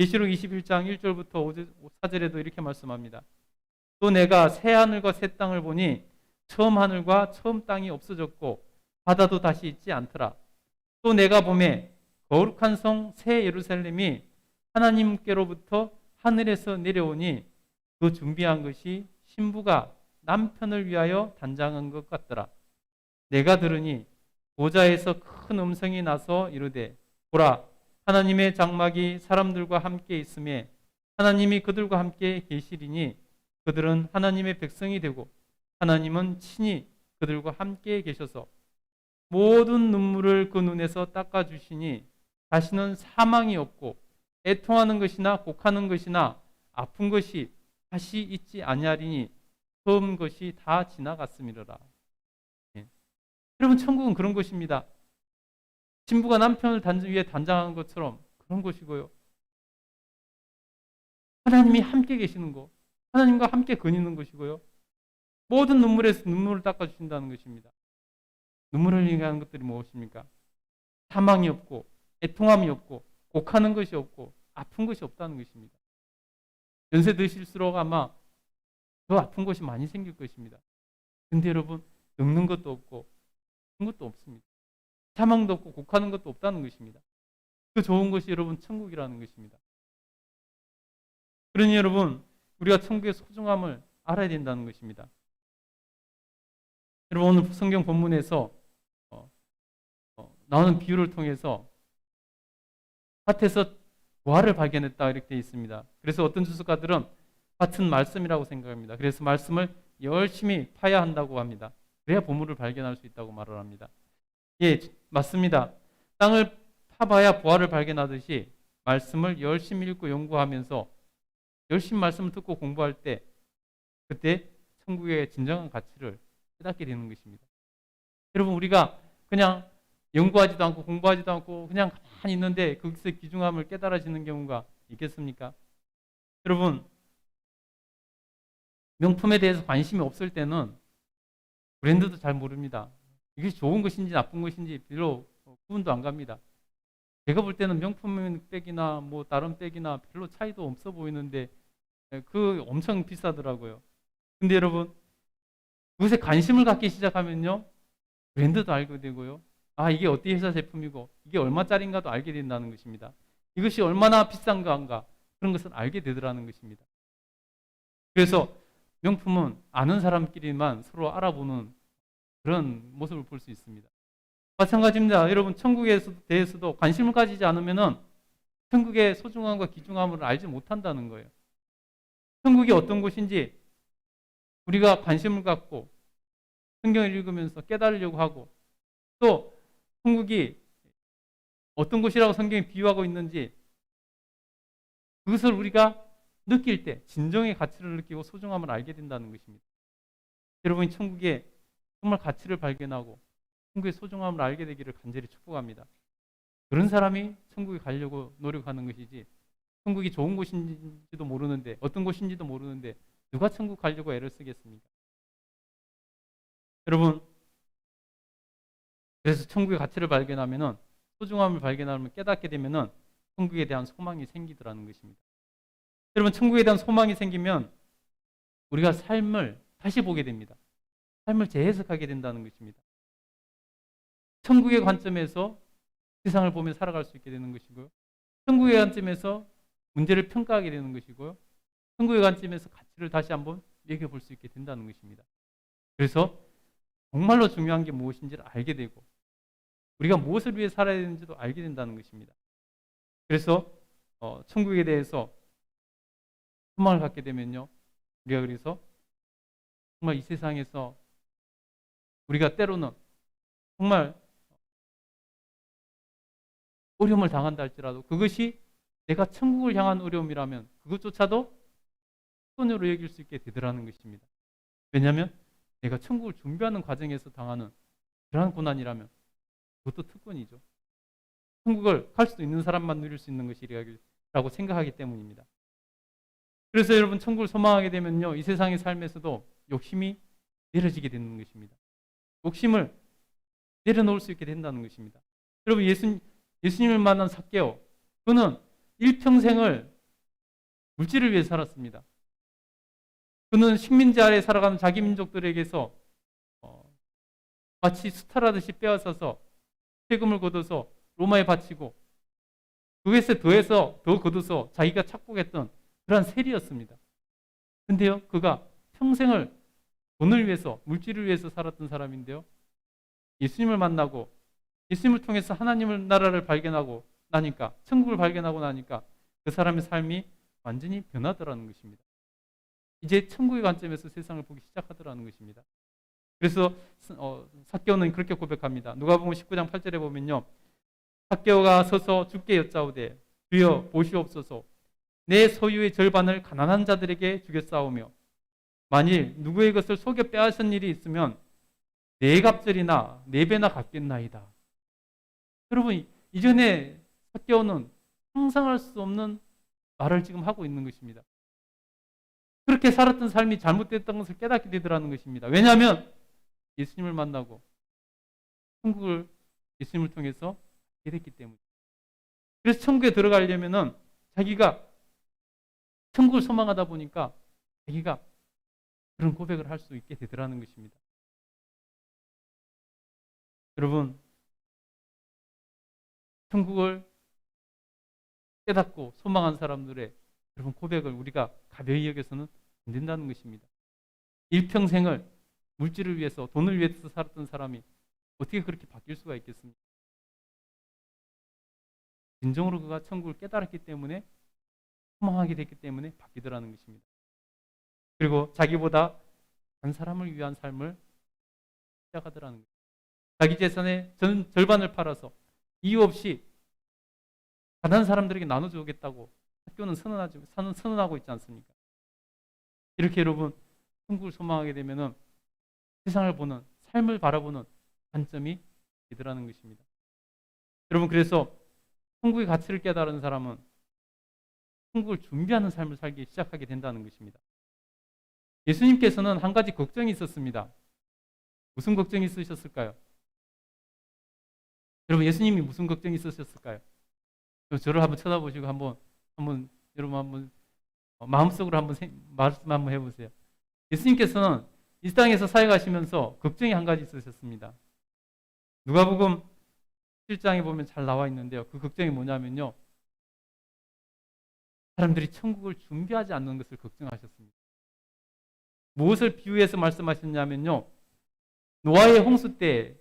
계시록 21장 1절부터 4절에도 이렇게 말씀합니다. 또 내가 새 하늘과 새 땅을 보니 처음 하늘과 처음 땅이 없어졌고 바다도 다시 있지 않더라. 또 내가 보매 거룩한 성 새 예루살렘이 하나님께로부터 하늘에서 내려오니 그 준비한 것이 신부가 남편을 위하여 단장한 것 같더라. 내가 들으니 보좌에서 큰 음성이 나서 이르되 보라 하나님의 장막이 사람들과 함께 있음에 하나님이 그들과 함께 계시리니 그들은 하나님의 백성이 되고 하나님은 친히 그들과 함께 계셔서 모든 눈물을 그 눈에서 닦아주시니 다시는 사망이 없고 애통하는 것이나 곡하는 것이나 아픈 것이 다시 있지 아니하리니 처음 것이 다 지나갔음이로라. 예. 여러분 천국은 그런 것입니다. 신부가 남편을 위해 단장한 것처럼 그런 것이고요. 하나님이 함께 계시는 것, 하나님과 함께 거니는 것이고요. 모든 눈물에서 눈물을 닦아주신다는 것입니다. 눈물을 흘리게 하는 것들이 무엇입니까? 사망이 없고 애통함이 없고 곡하는 것이 없고 아픈 것이 없다는 것입니다. 연세 드실수록 아마 더 아픈 것이 많이 생길 것입니다. 근데 여러분 늙는 것도 없고 아픈 것도 없습니다. 사망도 없고 곡하는 것도 없다는 것입니다. 그 좋은 것이 여러분 천국이라는 것입니다. 그러니 여러분 우리가 천국의 소중함을 알아야 된다는 것입니다. 여러분 오늘 성경 본문에서 나오는 비유를 통해서 밭에서 보화를 발견했다 이렇게 되어 있습니다. 그래서 어떤 주석가들은 같은 말씀이라고 생각합니다. 그래서 말씀을 열심히 파야 한다고 합니다. 그래야 보물을 발견할 수 있다고 말을 합니다. 예, 맞습니다. 땅을 파봐야 보화를 발견하듯이 말씀을 열심히 읽고 연구하면서 열심히 말씀을 듣고 공부할 때 그때 천국의 진정한 가치를 깨닫게 되는 것입니다. 여러분 우리가 그냥 연구하지도 않고 공부하지도 않고 그냥 가만히 있는데 거기서 귀중함을 깨달아지는 경우가 있겠습니까? 여러분 명품에 대해서 관심이 없을 때는 브랜드도 잘 모릅니다. 이게 좋은 것인지 나쁜 것인지 별로 구분도 안 갑니다. 제가 볼 때는 명품 백이나 뭐 다른 백이나 별로 차이도 없어 보이는데 그 엄청 비싸더라고요. 근데 여러분 그것에 관심을 갖기 시작하면요 브랜드도 알게 되고요. 아 이게 어떤 회사 제품이고 이게 얼마짜리인가도 알게 된다는 것입니다. 이것이 얼마나 비싼가 그런 것을 알게 되더라는 것입니다. 그래서 명품은 아는 사람끼리만 서로 알아보는 그런 모습을 볼 수 있습니다. 마찬가지입니다. 여러분 천국에 대해서도 관심을 가지지 않으면 천국의 소중함과 귀중함을 알지 못한다는 거예요. 천국이 어떤 곳인지 우리가 관심을 갖고 성경을 읽으면서 깨달으려고 하고 또 천국이 어떤 곳이라고 성경이 비유하고 있는지 그것을 우리가 느낄 때 진정의 가치를 느끼고 소중함을 알게 된다는 것입니다. 여러분이 천국의 정말 가치를 발견하고 천국의 소중함을 알게 되기를 간절히 축복합니다. 그런 사람이 천국에 가려고 노력하는 것이지 천국이 좋은 곳인지도 모르는데 어떤 곳인지도 모르는데 누가 천국 가려고 애를 쓰겠습니까? 여러분 그래서 천국의 가치를 발견하면은 소중함을 발견하면 깨닫게 되면은 천국에 대한 소망이 생기더라는 것입니다. 여러분 천국에 대한 소망이 생기면 우리가 삶을 다시 보게 됩니다. 삶을 재해석하게 된다는 것입니다. 천국의 관점에서 세상을 보며 살아갈 수 있게 되는 것이고요. 천국의 관점에서 문제를 평가하게 되는 것이고요. 천국의 관점에서 가치를 다시 한번 매겨볼 수 있게 된다는 것입니다. 그래서 정말로 중요한 게 무엇인지를 알게 되고 우리가 무엇을 위해 살아야 되는지도 알게 된다는 것입니다. 그래서 천국에 대해서 소망을 갖게 되면요. 우리가 그래서 정말 이 세상에서 우리가 때로는 정말 어려움을 당한다 할지라도 그것이 내가 천국을 향한 어려움이라면 그것조차도 손으로 여길 수 있게 되더라는 것입니다. 왜냐하면 내가 천국을 준비하는 과정에서 당하는 그러한 고난이라면 그것도 특권이죠. 천국을 갈 수 있는 사람만 누릴 수 있는 것이라고 생각하기 때문입니다. 그래서 여러분 천국을 소망하게 되면요. 이 세상의 삶에서도 욕심이 내려지게 되는 것입니다. 욕심을 내려놓을 수 있게 된다는 것입니다. 여러분 예수님을 만난 삭개오 그는 일평생을 물질을 위해 살았습니다. 그는 식민지 아래 살아가는 자기 민족들에게서 마치 수탈하듯이 빼앗아서 세금을 걷어서 로마에 바치고 그것에 더해서 더 걷어서 자기가 착복했던 그러한 세리였습니다. 근데요, 그가 평생을 돈을 위해서, 물질을 위해서 살았던 사람인데요, 예수님을 만나고 예수님을 통해서 하나님의 나라를 발견하고 나니까, 천국을 발견하고 나니까 그 사람의 삶이 완전히 변하더라는 것입니다. 이제 천국의 관점에서 세상을 보기 시작하더라는 것입니다. 그래서 삭개오는 그렇게 고백합니다. 누가복음 19장 8절에 보면요, 삭개오가 서서 주께 여짜오되 주여 보시옵소서, 내 소유의 절반을 가난한 자들에게 주겠사오며 만일 누구의 것을 속여 빼앗은 일이 있으면 네 갑절이나 네 배나 갚겠나이다. 여러분, 이전에 삭개오는 상상할 수 없는 말을 지금 하고 있는 것입니다. 그렇게 살았던 삶이 잘못됐던 것을 깨닫게 되더라는 것입니다. 왜냐하면 예수님을 만나고 천국을 예수님을 통해서 알게 됐기 때문에. 그래서 천국에 들어가려면은 자기가 천국을 소망하다 보니까 자기가 그런 고백을 할 수 있게 되더라는 것입니다. 여러분, 천국을 깨닫고 소망한 사람들의 여러분 고백을 우리가 가벼이 여겨서는 안 된다는 것입니다. 일평생을 물질을 위해서, 돈을 위해서 살았던 사람이 어떻게 그렇게 바뀔 수가 있겠습니까? 진정으로 그가 천국을 깨달았기 때문에, 소망하게 됐기 때문에 바뀌더라는 것입니다. 그리고 자기보다 한 사람을 위한 삶을 시작하더라는 것입니다. 자기 재산의 절반을 팔아서 이유 없이 가난한 사람들에게 나눠주겠다고 학교는 선언하고 있지 않습니까? 이렇게 여러분, 천국을 소망하게 되면은 세상을 보는, 삶을 바라보는 관점이 되더라는 것입니다. 여러분, 그래서 천국의 가치를 깨달은 사람은 천국을 준비하는 삶을 살기 시작하게 된다는 것입니다. 예수님께서는 한 가지 걱정이 있었습니다. 무슨 걱정이 있으셨을까요? 여러분, 예수님이 무슨 걱정이 있으셨을까요? 저를 한번 쳐다보시고 여러분 한번 마음속으로 한번 말씀 한번 해보세요. 예수님께서는 이 땅에서 사역하시면서 걱정이 한 가지 있으셨습니다. 누가복음 7장에 보면 잘 나와 있는데요. 그 걱정이 뭐냐면요, 사람들이 천국을 준비하지 않는 것을 걱정하셨습니다. 무엇을 비유해서 말씀하셨냐면요, 노아의 홍수 때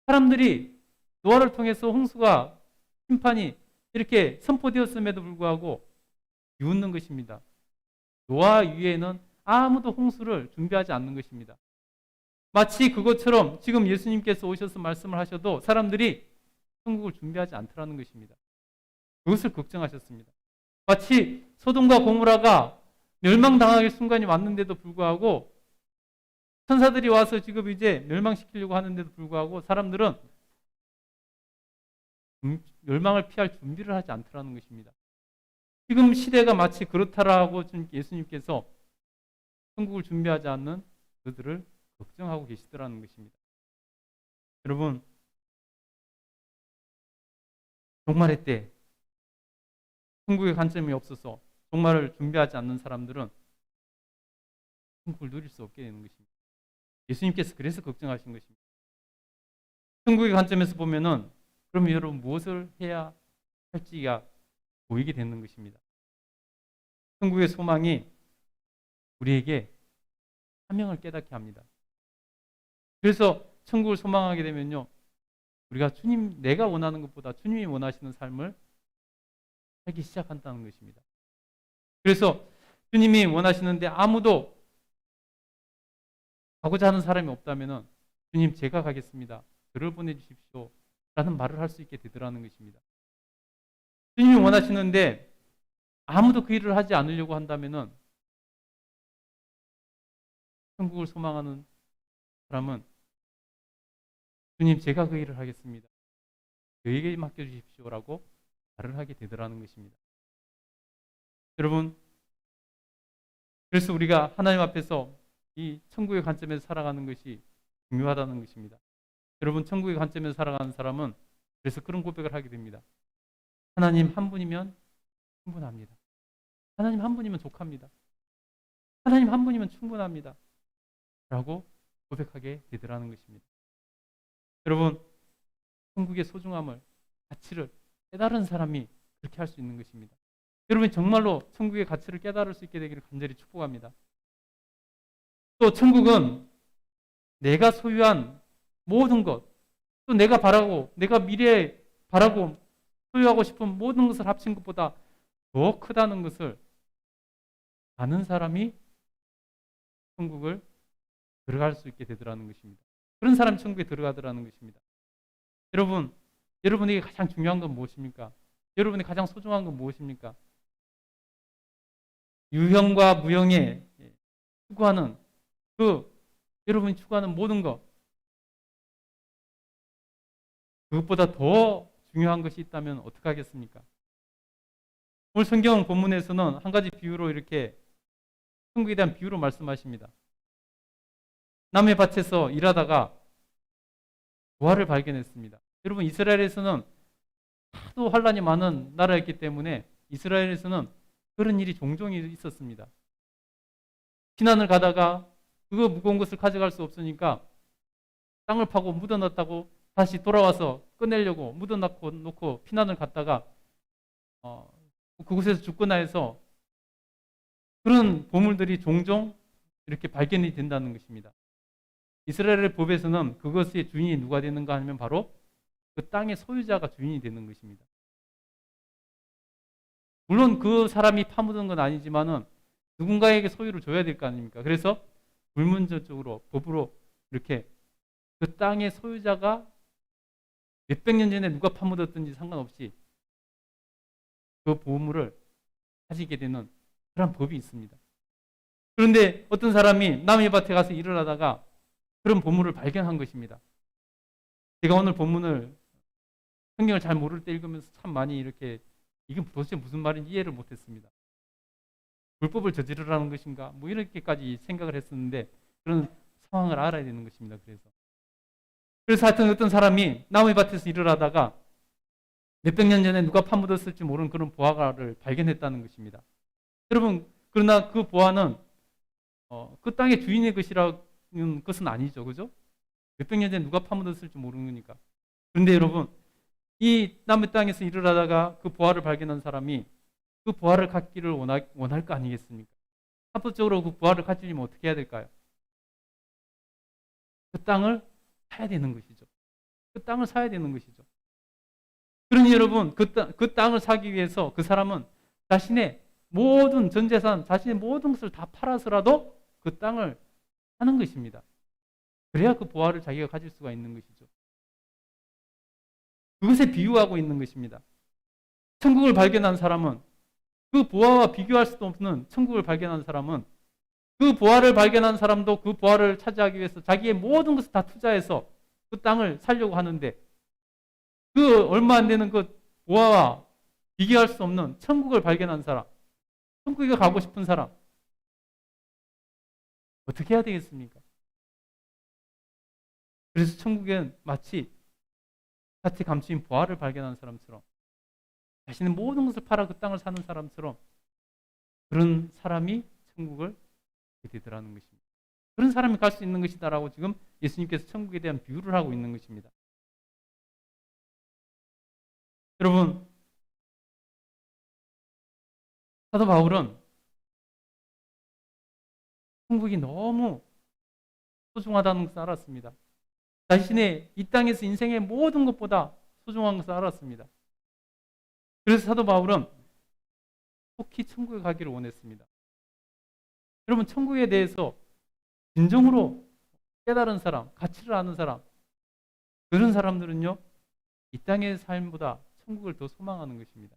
사람들이 노아를 통해서 홍수가, 심판이 이렇게 선포되었음에도 불구하고 비웃는 것입니다. 노아 위에는 아무도 홍수를 준비하지 않는 것입니다. 마치 그것처럼 지금 예수님께서 오셔서 말씀을 하셔도 사람들이 천국을 준비하지 않더라는 것입니다. 그것을 걱정하셨습니다. 마치 소돔과 고모라가 멸망당할 순간이 왔는데도 불구하고, 천사들이 와서 지금 이제 멸망시키려고 하는데도 불구하고 사람들은 멸망을 피할 준비를 하지 않더라는 것입니다. 지금 시대가 마치 그렇다라고 예수님께서 천국을 준비하지 않는 그들을 걱정하고 계시더라는 것입니다. 여러분, 종말의 때 천국의 관점이 없어서 종말을 준비하지 않는 사람들은 천국을 누릴 수 없게 되는 것입니다. 예수님께서 그래서 걱정하신 것입니다. 천국의 관점에서 보면은 그럼 여러분 무엇을 해야 할지가 보이게 되는 것입니다. 천국의 소망이 우리에게 사명을 깨닫게 합니다. 그래서 천국을 소망하게 되면요, 우리가 내가 원하는 것보다 주님이 원하시는 삶을 살기 시작한다는 것입니다. 그래서 주님이 원하시는데 아무도 가고자 하는 사람이 없다면은, 주님 제가 가겠습니다, 저를 보내주십시오 라는 말을 할 수 있게 되더라는 것입니다. 주님이 원하시는데 아무도 그 일을 하지 않으려고 한다면은, 천국을 소망하는 사람은 주님 제가 그 일을 하겠습니다, 저에게 맡겨주십시오 라고 말을 하게 되더라는 것입니다. 여러분, 그래서 우리가 하나님 앞에서 이 천국의 관점에서 살아가는 것이 중요하다는 것입니다. 여러분, 천국의 관점에서 살아가는 사람은 그래서 그런 고백을 하게 됩니다. 하나님 한 분이면 충분합니다. 하나님 한 분이면 족합니다. 하나님 한 분이면 충분합니다. 라고 고백하게 되더라는 것입니다. 여러분, 천국의 소중함을, 가치를 깨달은 사람이 그렇게 할 수 있는 것입니다. 여러분 정말로 천국의 가치를 깨달을 수 있게 되기를 간절히 축복합니다. 또 천국은 내가 소유한 모든 것, 또 내가 바라고, 내가 미래에 바라고 소유하고 싶은 모든 것을 합친 것보다 더 크다는 것을 아는 사람이 천국을 들어갈 수 있게 되더라는 것입니다. 그런 사람이 천국에 들어가더라는 것입니다. 여러분, 여러분에게 가장 중요한 건 무엇입니까? 여러분이 가장 소중한 건 무엇입니까? 유형과 무형에 추구하는 여러분이 추구하는 모든 것, 그것보다 더 중요한 것이 있다면 어떻게 하겠습니까? 오늘 성경 본문에서는 한 가지 비유로 이렇게 천국에 대한 비유로 말씀하십니다. 남의 밭에서 일하다가 부활을 발견했습니다. 여러분, 이스라엘에서는 하도 환란이 많은 나라였기 때문에 이스라엘에서는 그런 일이 종종 있었습니다. 피난을 가다가 그거 무거운 것을 가져갈 수 없으니까 땅을 파고 묻어놨다고 다시 돌아와서 꺼내려고 묻어놓고 피난을 갔다가 그곳에서 죽거나 해서 그런 보물들이 종종 이렇게 발견이 된다는 것입니다. 이스라엘의 법에서는 그것의 주인이 누가 되는가 하면 바로 그 땅의 소유자가 주인이 되는 것입니다. 물론 그 사람이 파묻은 건 아니지만은 누군가에게 소유를 줘야 될 거 아닙니까? 그래서 불문절적으로 법으로 이렇게 그 땅의 소유자가 몇백 년 전에 누가 파묻었든지 상관없이 그 보물을 가지게 되는 그런 법이 있습니다. 그런데 어떤 사람이 남의 밭에 가서 일을 하다가 그런 보물을 발견한 것입니다. 제가 오늘 본문을 성경을 잘 모를 때 읽으면서 참 많이 이렇게 이게 도대체 무슨 말인지 이해를 못했습니다. 불법을 저지르라는 것인가? 뭐 이렇게까지 생각을 했었는데 그런 상황을 알아야 되는 것입니다. 그래서 하여튼 어떤 사람이 나무의 밭에서 일을 하다가 몇백 년 전에 누가 파묻었을지 모르는 그런 보화를 발견했다는 것입니다. 여러분, 그러나 그 보화는 그 땅의 주인의 것이라는 것은 아니죠. 그죠? 몇백 년 전에 누가 파묻었을지 모르는 거니까. 그런데 여러분, 이 남의 땅에서 일을 하다가 그 보화를 발견한 사람이 그 보화를 갖기를 원할 거 아니겠습니까? 합법적으로 그 보화를 가지려면 어떻게 해야 될까요? 그 땅을 사야 되는 것이죠. 그 땅을 사야 되는 것이죠. 그러니 여러분, 그 땅을 사기 위해서 그 사람은 자신의 모든 전 재산, 자신의 모든 것을 다 팔아서라도 그 땅을 사는 것입니다. 그래야 그 보화를 자기가 가질 수가 있는 것이죠. 그것에 비유하고 있는 것입니다. 천국을 발견한 사람은 그 보화와 비교할 수도 없는 천국을 발견한 사람은 그 보화를 발견한 사람도 그 보화를 차지하기 위해서 자기의 모든 것을 다 투자해서 그 땅을 살려고 하는데 그 얼마 안 되는 그 보화와 비교할 수 없는 천국을 발견한 사람, 천국에 가고 싶은 사람 어떻게 해야 되겠습니까? 그래서 천국엔 마치 밭에 감추인 보화를 발견한 사람처럼 자신의 모든 것을 팔아 그 땅을 사는 사람처럼 그런 사람이 천국을 가게 되더라는 것입니다. 그런 사람이 갈 수 있는 것이다라고 지금 예수님께서 천국에 대한 비유를 하고 있는 것입니다. 여러분, 사도 바울은 천국이 너무 소중하다는 것을 알았습니다. 자신의 이 땅에서 인생의 모든 것보다 소중한 것을 알았습니다. 그래서 사도 바울은 속히 천국에 가기를 원했습니다. 여러분, 천국에 대해서 진정으로 깨달은 사람, 가치를 아는 사람, 그런 사람들은요, 이 땅의 삶보다 천국을 더 소망하는 것입니다.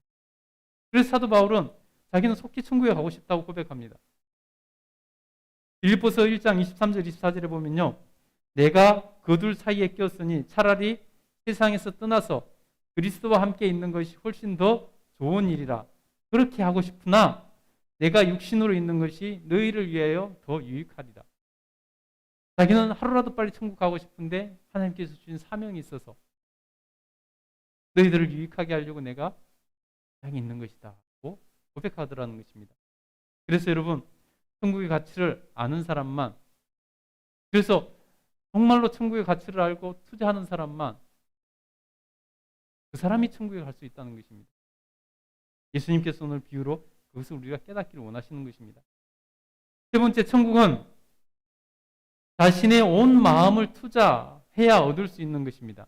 그래서 사도 바울은 자기는 속히 천국에 가고 싶다고 고백합니다. 빌립보서 1장 23절 24절에 보면요, 내가 그 둘 사이에 꼈으니 차라리 세상에서 떠나서 그리스도와 함께 있는 것이 훨씬 더 좋은 일이라. 그렇게 하고 싶으나 내가 육신으로 있는 것이 너희를 위하여 더 유익하리라. 자기는 하루라도 빨리 천국 가고 싶은데 하나님께서 주신 사명이 있어서 너희들을 유익하게 하려고 내가 여기 있는 것이다 고 고백하더라는 것입니다. 그래서 여러분, 천국의 가치를 아는 사람만, 그래서 정말로 천국의 가치를 알고 투자하는 사람만, 그 사람이 천국에 갈 수 있다는 것입니다. 예수님께서 오늘 비유로 그것을 우리가 깨닫기를 원하시는 것입니다. 세 번째, 천국은 자신의 온 마음을 투자해야 얻을 수 있는 것입니다.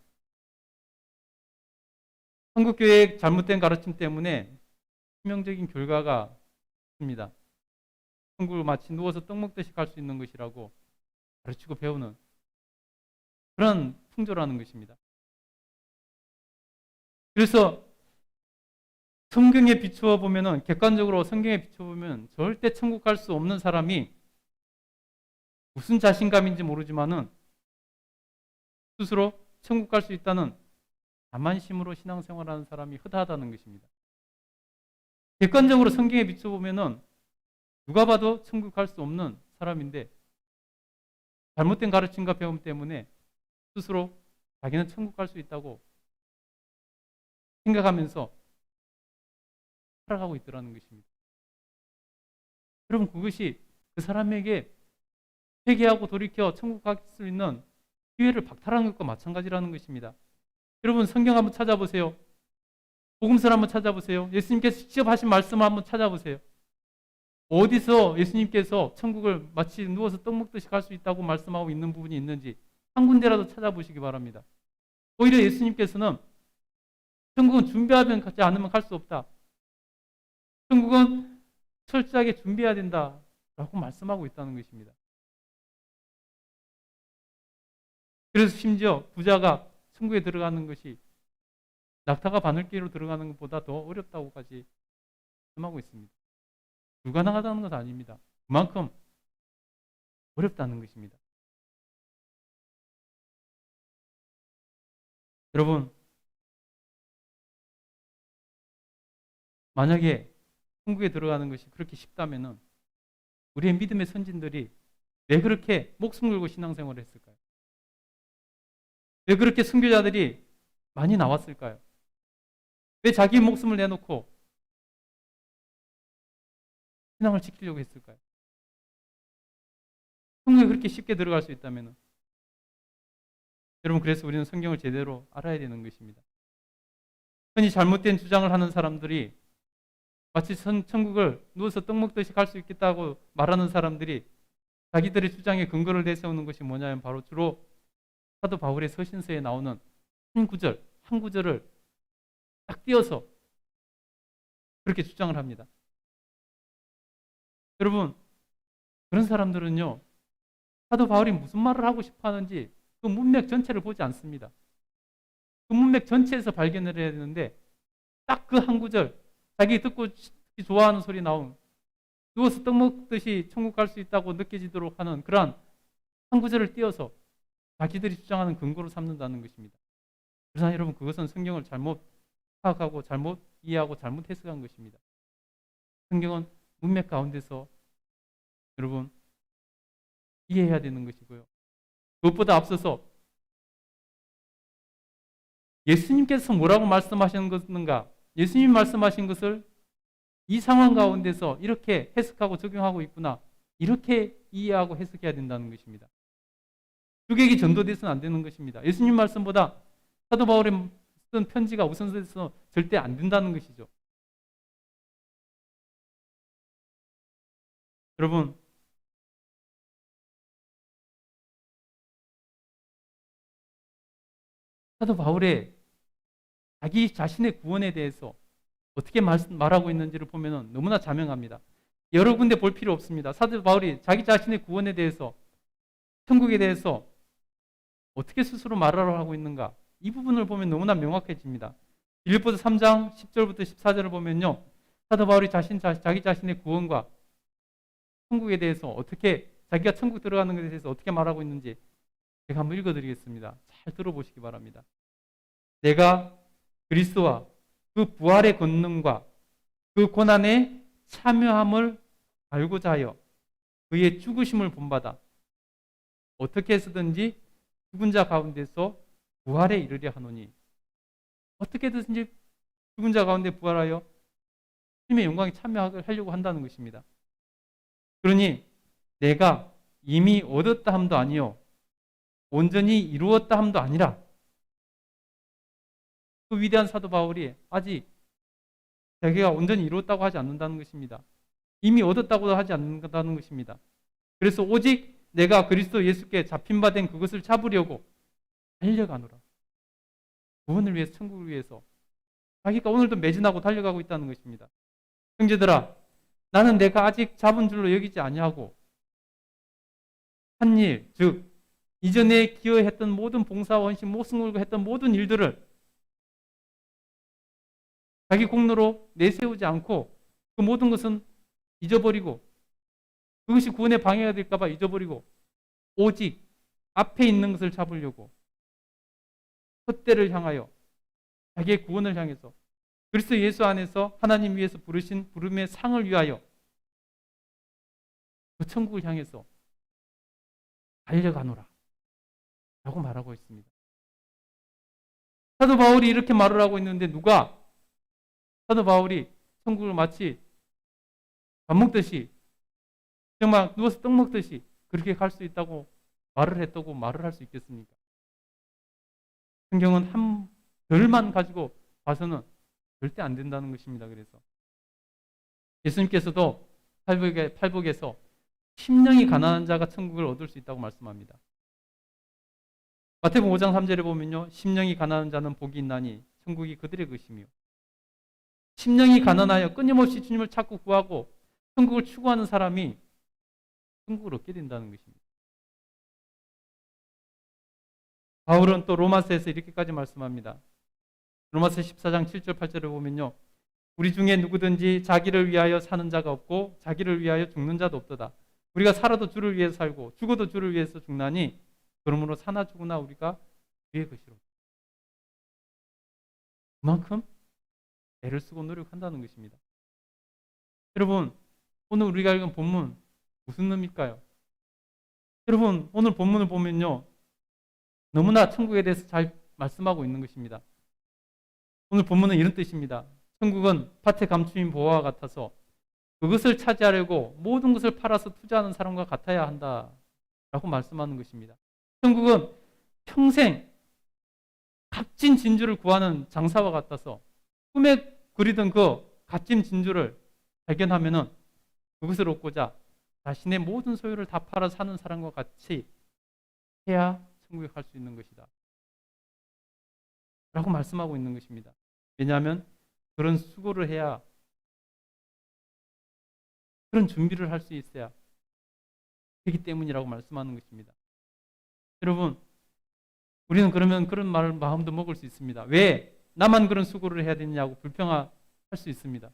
한국교회의 잘못된 가르침 때문에 치명적인 결과가 있습니다. 천국을 마치 누워서 떡 먹듯이 갈 수 있는 것이라고 가르치고 배우는 그런 풍조라는 것입니다. 그래서 성경에 비추어 보면은, 객관적으로 성경에 비추어 보면 절대 천국 갈 수 없는 사람이 무슨 자신감인지 모르지만은 스스로 천국 갈 수 있다는 자만심으로 신앙생활하는 사람이 허다하다는 것입니다. 객관적으로 성경에 비추어 보면은 누가 봐도 천국 갈 수 없는 사람인데 잘못된 가르침과 배움 때문에 스스로 자기는 천국 갈 수 있다고 생각하면서 살아가고 있더라는 것입니다. 여러분, 그것이 그 사람에게 회개하고 돌이켜 천국 갈 수 있는 기회를 박탈하는 것과 마찬가지라는 것입니다. 여러분, 성경 한번 찾아보세요. 복음서를 한번 찾아보세요. 예수님께서 직접 하신 말씀을 한번 찾아보세요. 어디서 예수님께서 천국을 마치 누워서 떡 먹듯이 갈 수 있다고 말씀하고 있는 부분이 있는지 한 군데라도 찾아보시기 바랍니다. 오히려 예수님께서는 천국은 준비하지 않으면 갈 수 없다. 천국은 철저하게 준비해야 된다라고 말씀하고 있다는 것입니다. 그래서 심지어 부자가 천국에 들어가는 것이 낙타가 바늘귀로 들어가는 것보다 더 어렵다고까지 말씀하고 있습니다. 불가능하다는 것은 아닙니다. 그만큼 어렵다는 것입니다. 여러분, 만약에 천국에 들어가는 것이 그렇게 쉽다면은 우리의 믿음의 선진들이 왜 그렇게 목숨 걸고 신앙생활을 했을까요? 왜 그렇게 선교자들이 많이 나왔을까요? 왜 자기 목숨을 내놓고 신앙을 지키려고 했을까요? 천국에 그렇게 쉽게 들어갈 수 있다면 여러분, 그래서 우리는 성경을 제대로 알아야 되는 것입니다. 흔히 잘못된 주장을 하는 사람들이 마치 천국을 누워서 떡 먹듯이 갈 수 있겠다고 말하는 사람들이 자기들의 주장에 근거를 내세우는 것이 뭐냐면 바로 주로 사도 바울의 서신서에 나오는 한 구절을 딱 띄어서 그렇게 주장을 합니다. 여러분, 그런 사람들은요, 사도 바울이 무슨 말을 하고 싶어 하는지 그 문맥 전체를 보지 않습니다. 그 문맥 전체에서 발견을 해야 되는데 딱 그 한 구절, 자기 듣고 좋아하는 소리 나온, 누워서 떡 먹듯이 천국 갈 수 있다고 느껴지도록 하는 그러한 한 구절을 띄어서 자기들이 주장하는 근거로 삼는다는 것입니다. 그러나 여러분, 그것은 성경을 잘못 파악하고 잘못 이해하고 잘못 해석한 것입니다. 성경은 문맥 가운데서 여러분 이해해야 되는 것이고요. 그것보다 앞서서 예수님께서 뭐라고 말씀하시는 것인가, 예수님 말씀하신 것을 이 상황 가운데서 이렇게 해석하고 적용하고 있구나, 이렇게 이해하고 해석해야 된다는 것입니다. 주객이 전도돼서는 안 되는 것입니다. 예수님 말씀보다 사도 바울이 쓴 편지가 우선돼서 절대 안 된다는 것이죠. 여러분, 사도 바울의 자기 자신의 구원에 대해서 어떻게 말하고 있는지를 보면 너무나 자명합니다. 여러 군데 볼 필요 없습니다. 사도 바울이 자기 자신의 구원에 대해서, 천국에 대해서 어떻게 스스로 말을 하고 있는가, 이 부분을 보면 너무나 명확해집니다. 빌립보서 3장 10절부터 14절을 보면요, 사도 바울이 자기 자신의 구원과 천국에 대해서 어떻게, 자기가 천국 들어가는 것에 대해서 어떻게 말하고 있는지 제가 한번 읽어드리겠습니다. 잘 들어보시기 바랍니다. 내가 그리스도와 그 부활의 권능과 그 고난에 참여함을 알고자 하여 그의 죽으심을 본받아 어떻게 해서든지 죽은 자 가운데서 부활에 이르려 하노니, 어떻게든지 죽은 자 가운데 부활하여 주님의 영광에 참여하려고 한다는 것입니다. 그러니 내가 이미 얻었다 함도 아니요 온전히 이루었다 함도 아니라, 그 위대한 사도 바울이 아직 자기가 온전히 이루었다고 하지 않는다는 것입니다. 이미 얻었다고 하지 않는다는 것입니다. 그래서 오직 내가 그리스도 예수께 잡힌 바 된 그것을 잡으려고 달려가노라. 구원을 위해서, 천국을 위해서 자기가 오늘도 매진하고 달려가고 있다는 것입니다. 형제들아, 나는 내가 아직 잡은 줄로 여기지 아니하고 한 일, 즉 이전에 기여했던 모든 봉사와 헌신, 목숨 걸고 했던 모든 일들을 자기 공로로 내세우지 않고 그 모든 것은 잊어버리고, 그것이 구원의 방해가 될까 봐 잊어버리고, 오직 앞에 있는 것을 잡으려고 헛되를 향하여, 자기의 구원을 향해서, 그리스도 예수 안에서 하나님 위에서 부르신 부름의 상을 위하여 그 천국을 향해서 달려가노라 라고 말하고 있습니다. 사도 바울이 이렇게 말을 하고 있는데, 누가 사도 바울이 천국을 마치 밥 먹듯이, 정말 누워서 떡 먹듯이 그렇게 갈 수 있다고 말을 했다고 말을 할 수 있겠습니까? 성경은 한 별만 가지고 봐서는 절대 안 된다는 것입니다. 그래서 예수님께서도 팔복에서 심령이 가난한 자가 천국을 얻을 수 있다고 말씀합니다. 마태복음 5장 3절에 보면요, 심령이 가난한 자는 복이 있나니 천국이 그들의 것이며, 심령이 가난하여 끊임없이 주님을 찾고 구하고 천국을 추구하는 사람이 천국을 얻게 된다는 것입니다. 바울은 또 로마서에서 이렇게까지 말씀합니다. 로마서 14장 7절 8절을 보면요, 우리 중에 누구든지 자기를 위하여 사는 자가 없고 자기를 위하여 죽는 자도 없도다. 우리가 살아도 주를 위해서 살고 죽어도 주를 위해서 죽나니 그러므로 사나 죽으나 우리가 주의 것이로. 그만큼 애를 쓰고 노력한다는 것입니다. 여러분, 오늘 우리가 읽은 본문 무슨 의미일까요? 여러분, 오늘 본문을 보면요, 너무나 천국에 대해서 잘 말씀하고 있는 것입니다. 오늘 본문은 이런 뜻입니다. 천국은 밭에 감추인 보화와 같아서 그것을 차지하려고 모든 것을 팔아서 투자하는 사람과 같아야 한다라고 말씀하는 것입니다. 천국은 평생 값진 진주를 구하는 장사와 같아서 꿈에 그리던 그 값진 진주를 발견하면은 그것을 얻고자 자신의 모든 소유를 다 팔아 사는 사람과 같이 해야 천국에 갈 수 있는 것이다 라고 말씀하고 있는 것입니다. 왜냐하면 그런 수고를 해야, 그런 준비를 할 수 있어야 되기 때문이라고 말씀하는 것입니다. 여러분, 우리는 그러면 그런 마음도 먹을 수 있습니다. 왜 나만 그런 수고를 해야 되느냐고 불평할 수 있습니다.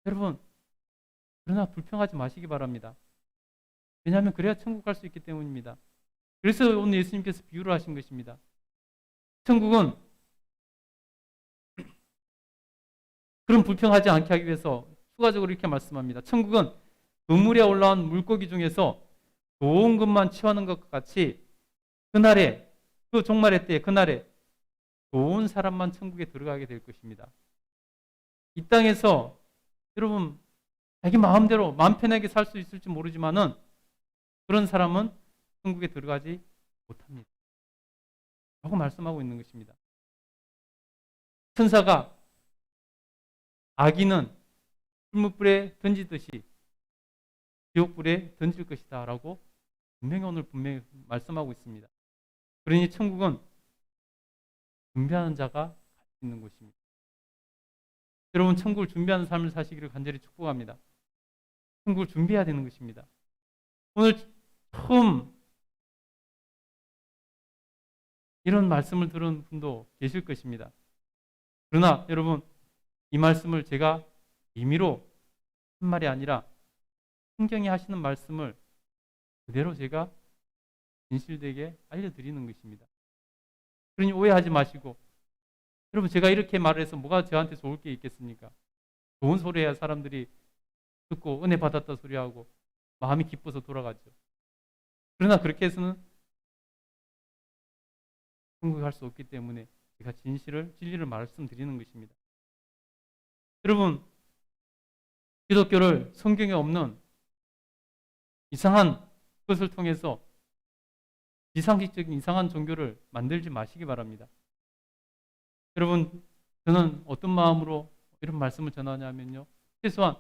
여러분, 그러나 불평하지 마시기 바랍니다. 왜냐하면 그래야 천국 갈 수 있기 때문입니다. 그래서 오늘 예수님께서 비유를 하신 것입니다. 천국은 그런 불평하지 않게 하기 위해서 추가적으로 이렇게 말씀합니다. 천국은 그물에 올라온 물고기 중에서 좋은 것만 취하는 것 같이 그날에, 그 종말의 때에, 그날에 좋은 사람만 천국에 들어가게 될 것입니다. 이 땅에서 여러분 자기 마음대로 마음 편하게 살 수 있을지 모르지만은 그런 사람은 천국에 들어가지 못합니다 라고 말씀하고 있는 것입니다. 천사가 악인은 풀무불에 던지듯이 지옥불에 던질 것이다 라고 분명히 말씀하고 있습니다. 그러니 천국은 준비하는 자가 갈 수 있는 곳입니다. 여러분, 천국을 준비하는 삶을 사시기를 간절히 축복합니다. 천국을 준비해야 되는 것입니다. 오늘 처음 이런 말씀을 들은 분도 계실 것입니다. 그러나 여러분, 이 말씀을 제가 임의로 한 말이 아니라 성경이 하시는 말씀을 그대로 제가 진실되게 알려드리는 것입니다. 그러니 오해하지 마시고, 여러분 제가 이렇게 말을 해서 뭐가 저한테 좋을 게 있겠습니까? 좋은 소리 해야 사람들이 듣고 은혜 받았다 소리하고 마음이 기뻐서 돌아가죠. 그러나 그렇게 해서는 천국에 갈 수 없기 때문에 제가 진리를 말씀드리는 것입니다. 여러분, 기독교를 성경에 없는 이상한 것을 통해서 비상식적인 이상한 종교를 만들지 마시기 바랍니다. 여러분, 저는 어떤 마음으로 이런 말씀을 전하냐면요. 최소한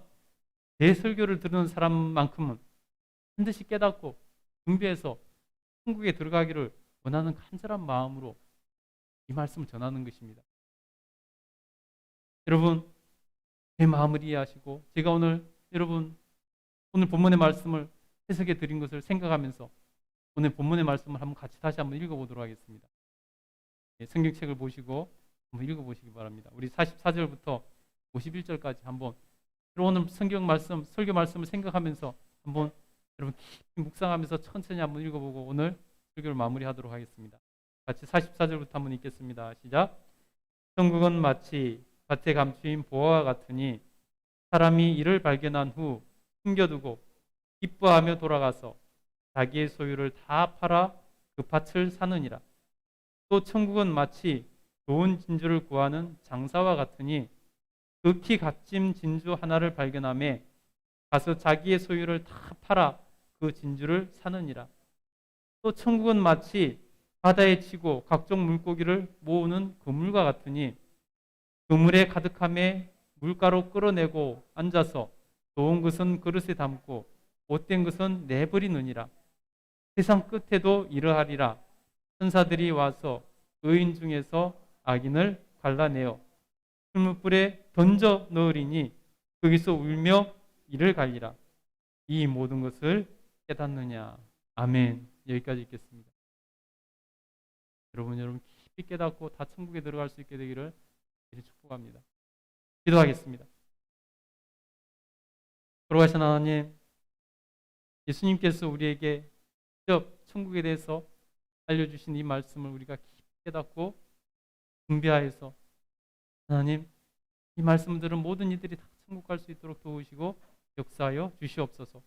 제 설교를 들은 사람만큼은 반드시 깨닫고 준비해서 천국에 들어가기를 원하는 간절한 마음으로 이 말씀을 전하는 것입니다. 여러분, 제 마음을 이해하시고 제가 오늘 오늘 본문의 말씀을 해석해 드린 것을 생각하면서 오늘 본문의 말씀을 다시 한번 읽어보도록 하겠습니다. 성경책을 보시고 한번 읽어보시기 바랍니다. 우리 44절부터 51절까지 한번 오늘 성경 말씀, 설교 말씀을 생각하면서 한번 여러분 깊이 묵상하면서 천천히 한번 읽어보고 오늘 설교를 마무리하도록 하겠습니다. 같이 44절부터 한번 읽겠습니다. 시작. 천국은 마치 밭에 감추인 보화와 같으니 사람이 이를 발견한 후 숨겨두고 기뻐하며 돌아가서 자기의 소유를 다 팔아 그 밭을 사느니라. 또 천국은 마치 좋은 진주를 구하는 장사와 같으니 극히 값진 진주 하나를 발견하며 가서 자기의 소유를 다 팔아 그 진주를 사느니라. 또 천국은 마치 바다에 치고 각종 물고기를 모으는 그물과 같으니 그물에 가득함에 물가로 끌어내고 앉아서 좋은 것은 그릇에 담고 못된 것은 내버리느니라. 세상 끝에도 이러하리라. 천사들이 와서 의인 중에서 악인을 갈라내어 풀무불에 던져 넣으리니 거기서 울며 이를 갈리라. 이 모든 것을 깨닫느냐. 아멘. 여기까지 읽겠습니다. 여러분 깊이 깨닫고 다 천국에 들어갈 수 있게 되기를 축복합니다. 기도하겠습니다. 돌아가신 하나님, 예수님께서 우리에게 직접 천국에 대해서 알려주신 이 말씀을 우리가 깊이 깨닫고 준비하여서 하나님, 이 말씀을 들은 모든 이들이 다 천국 갈 수 있도록 도우시고 역사하여 주시옵소서.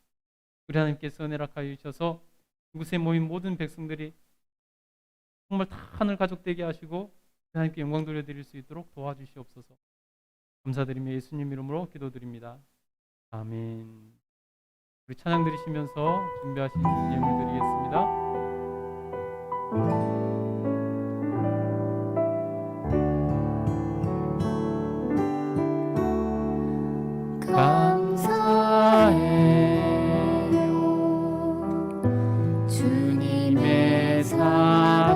우리 하나님께서 은혜 허락하여 주셔서 이곳에 모인 모든 백성들이 정말 다 하늘 가족 되게 하시고 하나님께 영광 돌려드릴 수 있도록 도와주시옵소서. 감사드리며 예수님 이름으로 기도드립니다. 아멘. 우리 찬양 드리시면서 준비하신 예물 드리겠습니다. 감사해요 주님의 사랑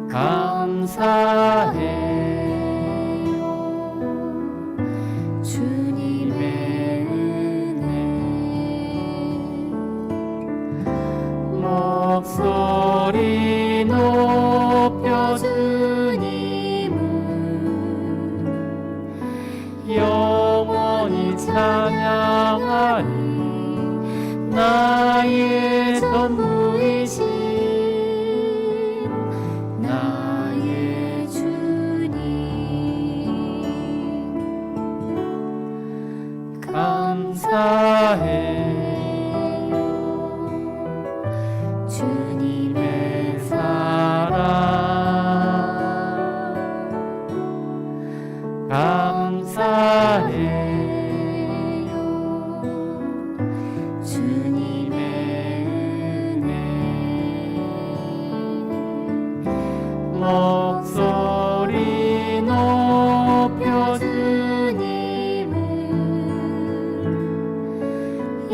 감사해요 주님의 은혜 목소리 높여 영원히 찬양하리 나의 전부이신 나의 주님 감사해요 주님의 사랑 감사해요 주님의 은혜 목소리 높여 주님을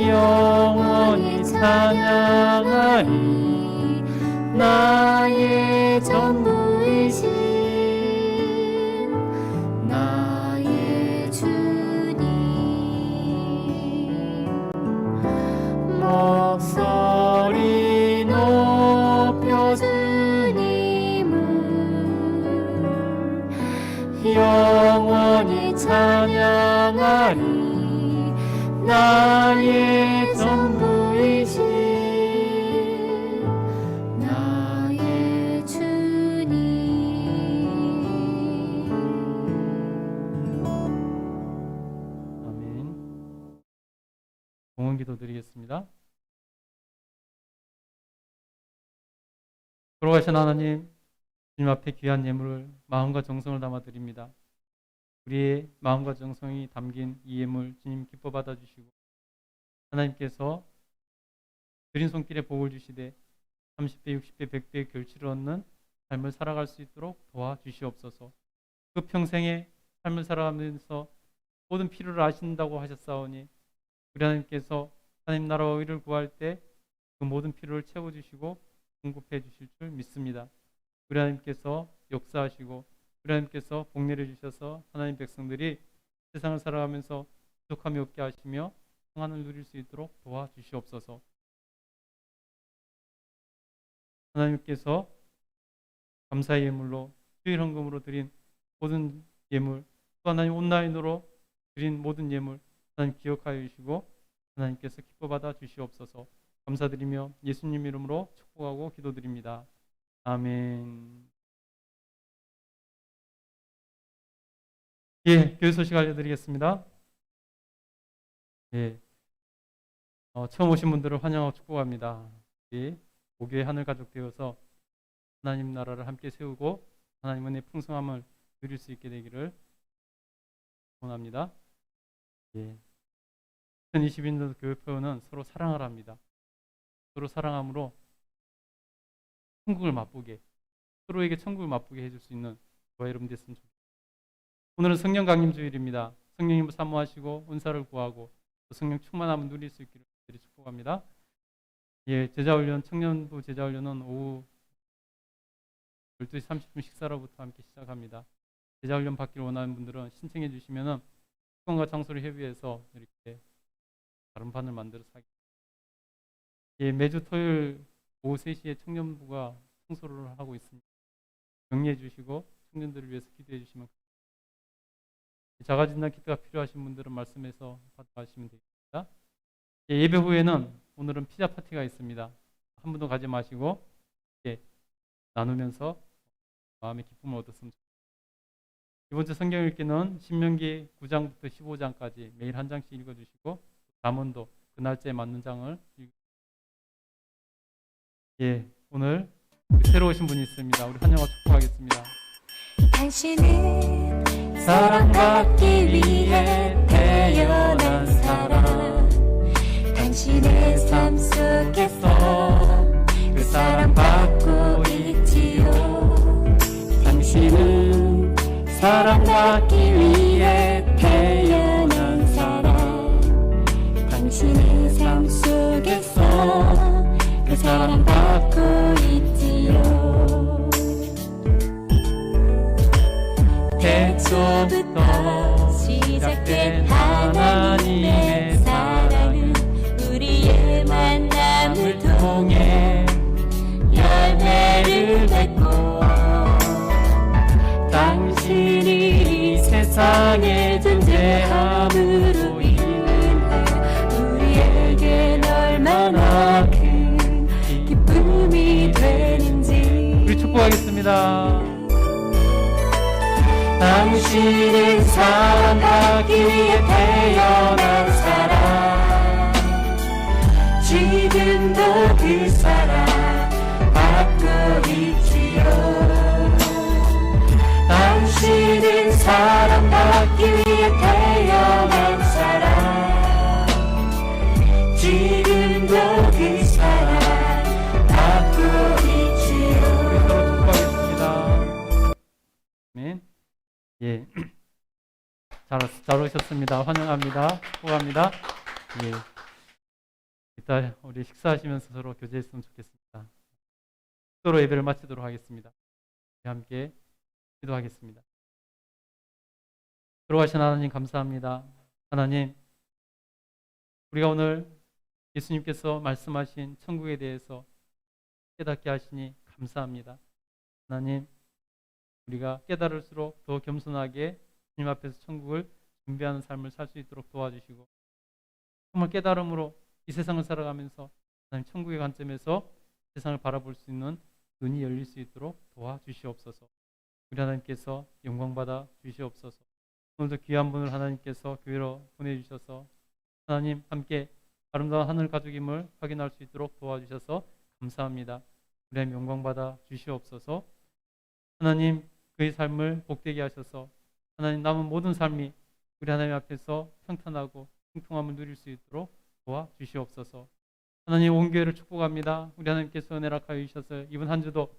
영원히 찬양하리 나의 전부이신 목소리 높여 주님을 영원히 찬양하리 나의 전부이신 나의 주님 아멘. 봉헌기도 드리겠습니다. 돌아가신 하나님, 주님 앞에 귀한 예물을 마음과 정성을 담아 드립니다. 우리의 마음과 정성이 담긴 이 예물 주님 기뻐 받아주시고 하나님께서 드린 손길에 복을 주시되 30배, 60배, 100배의 결실을 얻는 삶을 살아갈 수 있도록 도와주시옵소서. 그 평생에 삶을 살아가면서 모든 필요를 아신다고 하셨사오니 우리 하나님께서 하나님 나라와 의를 구할 때 그 모든 필요를 채워주시고 공급해 주실 줄 믿습니다. 우리 하나님께서 역사하시고 우리 하나님께서 복 내려주셔서 하나님 백성들이 세상을 살아가면서 부족함이 없게 하시며 평안을 누릴 수 있도록 도와주시옵소서. 하나님께서 감사의 예물로 주일 헌금으로 드린 모든 예물 또 하나님 온라인으로 드린 모든 예물 하나님 기억하여 주시고 하나님께서 기뻐 받아 주시옵소서. 감사드리며 예수님 이름으로 축복하고 기도드립니다. 아멘. 예, 교회 소식 알려드리겠습니다. 예, 처음 오신 분들을 환영하고 축복합니다. 예, 목요의 하늘 가족 되어서 하나님 나라를 함께 세우고 하나님 은혜의 풍성함을 누릴 수 있게 되기를 원합니다. 예, 2021년도 교회 표현은 서로 사랑을 합니다. 서로 사랑함으로 천국을 맛보게, 서로에게 천국을 맛보게 해줄 수 있는 저와 여러분 됐으면 좋겠습니다. 오늘은 성령 강림 주일입니다. 성령님을 사모하시고 은사를 구하고 또 성령 충만함을 누릴 수 있기를 축복합니다. 예, 제자훈련, 청년부 제자훈련은 오후 12시 30분 식사로부터 함께 시작합니다. 제자훈련 받기를 원하는 분들은 신청해 주시면 시간과 장소를 협의해서 이렇게 다른 반을 만들어서 하겠습니다. 예, 매주 토요일 오후 3시에 청년부가 청소를 하고 있습니다. 격려해 주시고 청년들을 위해서 기도해 주시면 자가진단 키트가 필요하신 분들은 말씀해서 받아가시면 되겠습니다. 예, 예배 후에는 오늘은 피자 파티가 있습니다. 한 분도 가지 마시고 예, 나누면서 마음의 기쁨을 얻었으면 좋겠습니다. 이번 주 성경 읽기는 신명기 9장부터 15장까지 매일 한 장씩 읽어주시고 잠언도 그 날짜에 맞는 장을 예, 오늘 새로 오신 분이 있습니다. 우리 환영하고 축복하겠습니다. 당신은 사랑받기 위해 태어난 사람 당신의 삶 속에서 그 사랑받고 있지요 당신은 사랑받기 위해 태어난 사람 당신의 삶 속에서 그 사랑받고 있지요 태초부터 시작된 하나님의 사랑은 우리의 만남을 통해 열매를 맺고 당신이 이 세상에 존재함으로 인해 우리에겐 얼마나 큰 기쁨이 되는지 우리 축복하겠습니다. 당신은 사랑받기 위해 태어난 사람 지금도 그 사랑 받고 있지요 당신은 사랑받기 위해 태어난 사람 지금도 그 사랑 받고 있지요 서로 축복하겠습니다. 아멘. 예, 잘 오셨습니다. 환영합니다. 축복합니다. 예, 이따 우리 식사하시면서 서로 교제했으면 좋겠습니다. 서로 예배를 마치도록 하겠습니다. 함께 기도하겠습니다. 들어가신 하나님 감사합니다. 하나님, 우리가 오늘 예수님께서 말씀하신 천국에 대해서 깨닫게 하시니 감사합니다. 하나님, 우리가 깨달을수록 더 겸손하게 주님 앞에서 천국을 준비하는 삶을 살 수 있도록 도와주시고 정말 깨달음으로 이 세상을 살아가면서 하나님 천국의 관점에서 세상을 바라볼 수 있는 눈이 열릴 수 있도록 도와주시옵소서. 우리 하나님께서 영광받아 주시옵소서. 오늘도 귀한 분을 하나님께서 교회로 보내주셔서 하나님 함께 아름다운 하늘 가족임을 확인할 수 있도록 도와주셔서 감사합니다. 우리 하나님 영광받아 주시옵소서. 하나님 그의 삶을 복되게 하셔서 하나님 남은 모든 삶이 우리 하나님 앞에서 평탄하고 형통함을 누릴 수 있도록 도와주시옵소서. 하나님 온 교회를 축복합니다. 우리 하나님께서 은혜를 하여 주셔서 이번 한 주도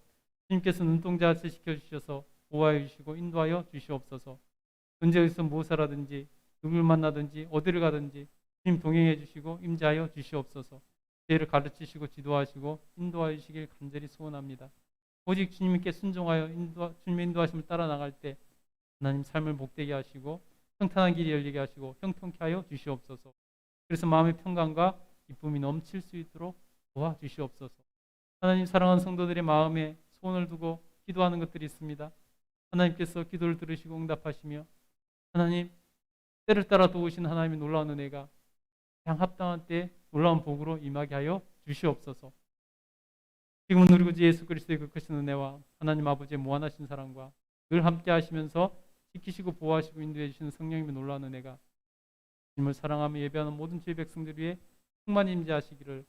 주님께서 눈동자같이 지켜주셔서 보호하여 주시고 인도하여 주시옵소서. 언제 어디서 무엇을 하든지 누구를 만나든지 어디를 가든지 주님 동행해 주시고 임재하여 주시옵소서. 죄를 가르치시고 지도하시고 인도하여 주시길 간절히 소원합니다. 오직 주님께 순종하여 주님의 인도하심을 따라 나갈 때 하나님 삶을 복되게 하시고 평탄한 길이 열리게 하시고 형통케 하여 주시옵소서. 그래서 마음의 평강과 기쁨이 넘칠 수 있도록 도와주시옵소서. 하나님 사랑하는 성도들의 마음에 소원을 두고 기도하는 것들이 있습니다. 하나님께서 기도를 들으시고 응답하시며 하나님 때를 따라 도우신 하나님의 놀라운 은혜가 양 합당한 때 놀라운 복으로 임하게 하여 주시옵소서. 지금은 우리 구주 예수 그리스도의 그 크신 은혜와 하나님 아버지의 무한하신 사랑과 늘 함께 하시면서 지키시고 보호하시고 인도해 주시는 성령님의 놀라운 은혜가 주님을 사랑하며 예배하는 모든 주의 백성들 위해 충만히 임재하시기를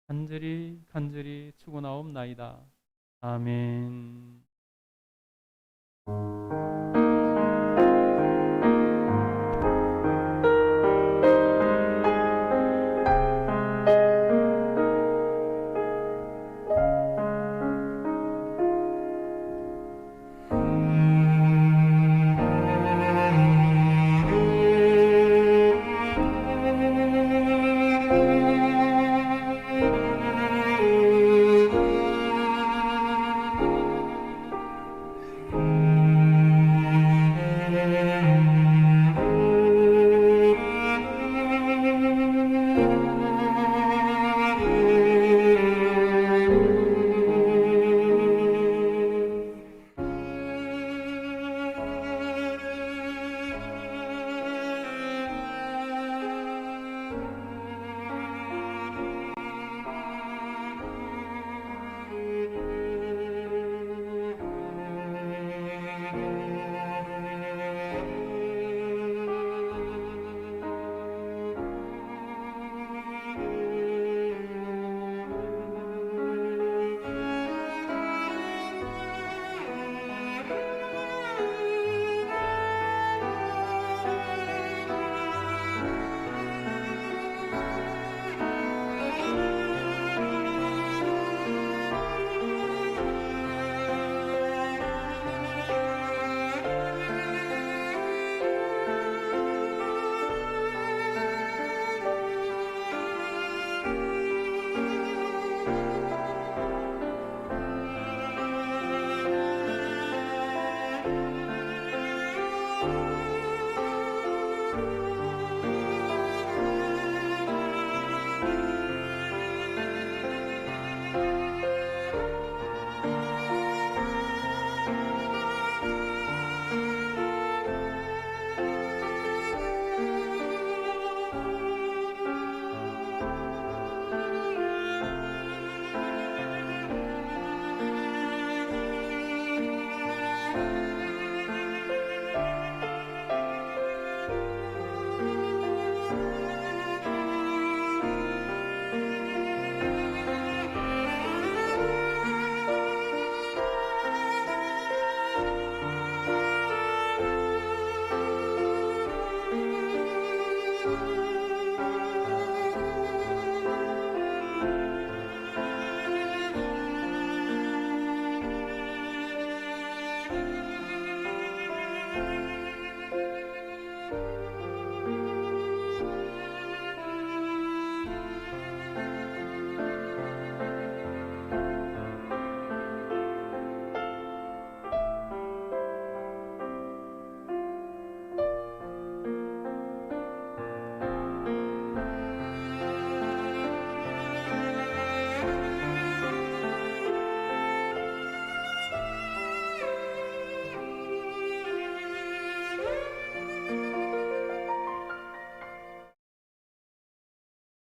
간절히 축원하옵나이다. 아멘.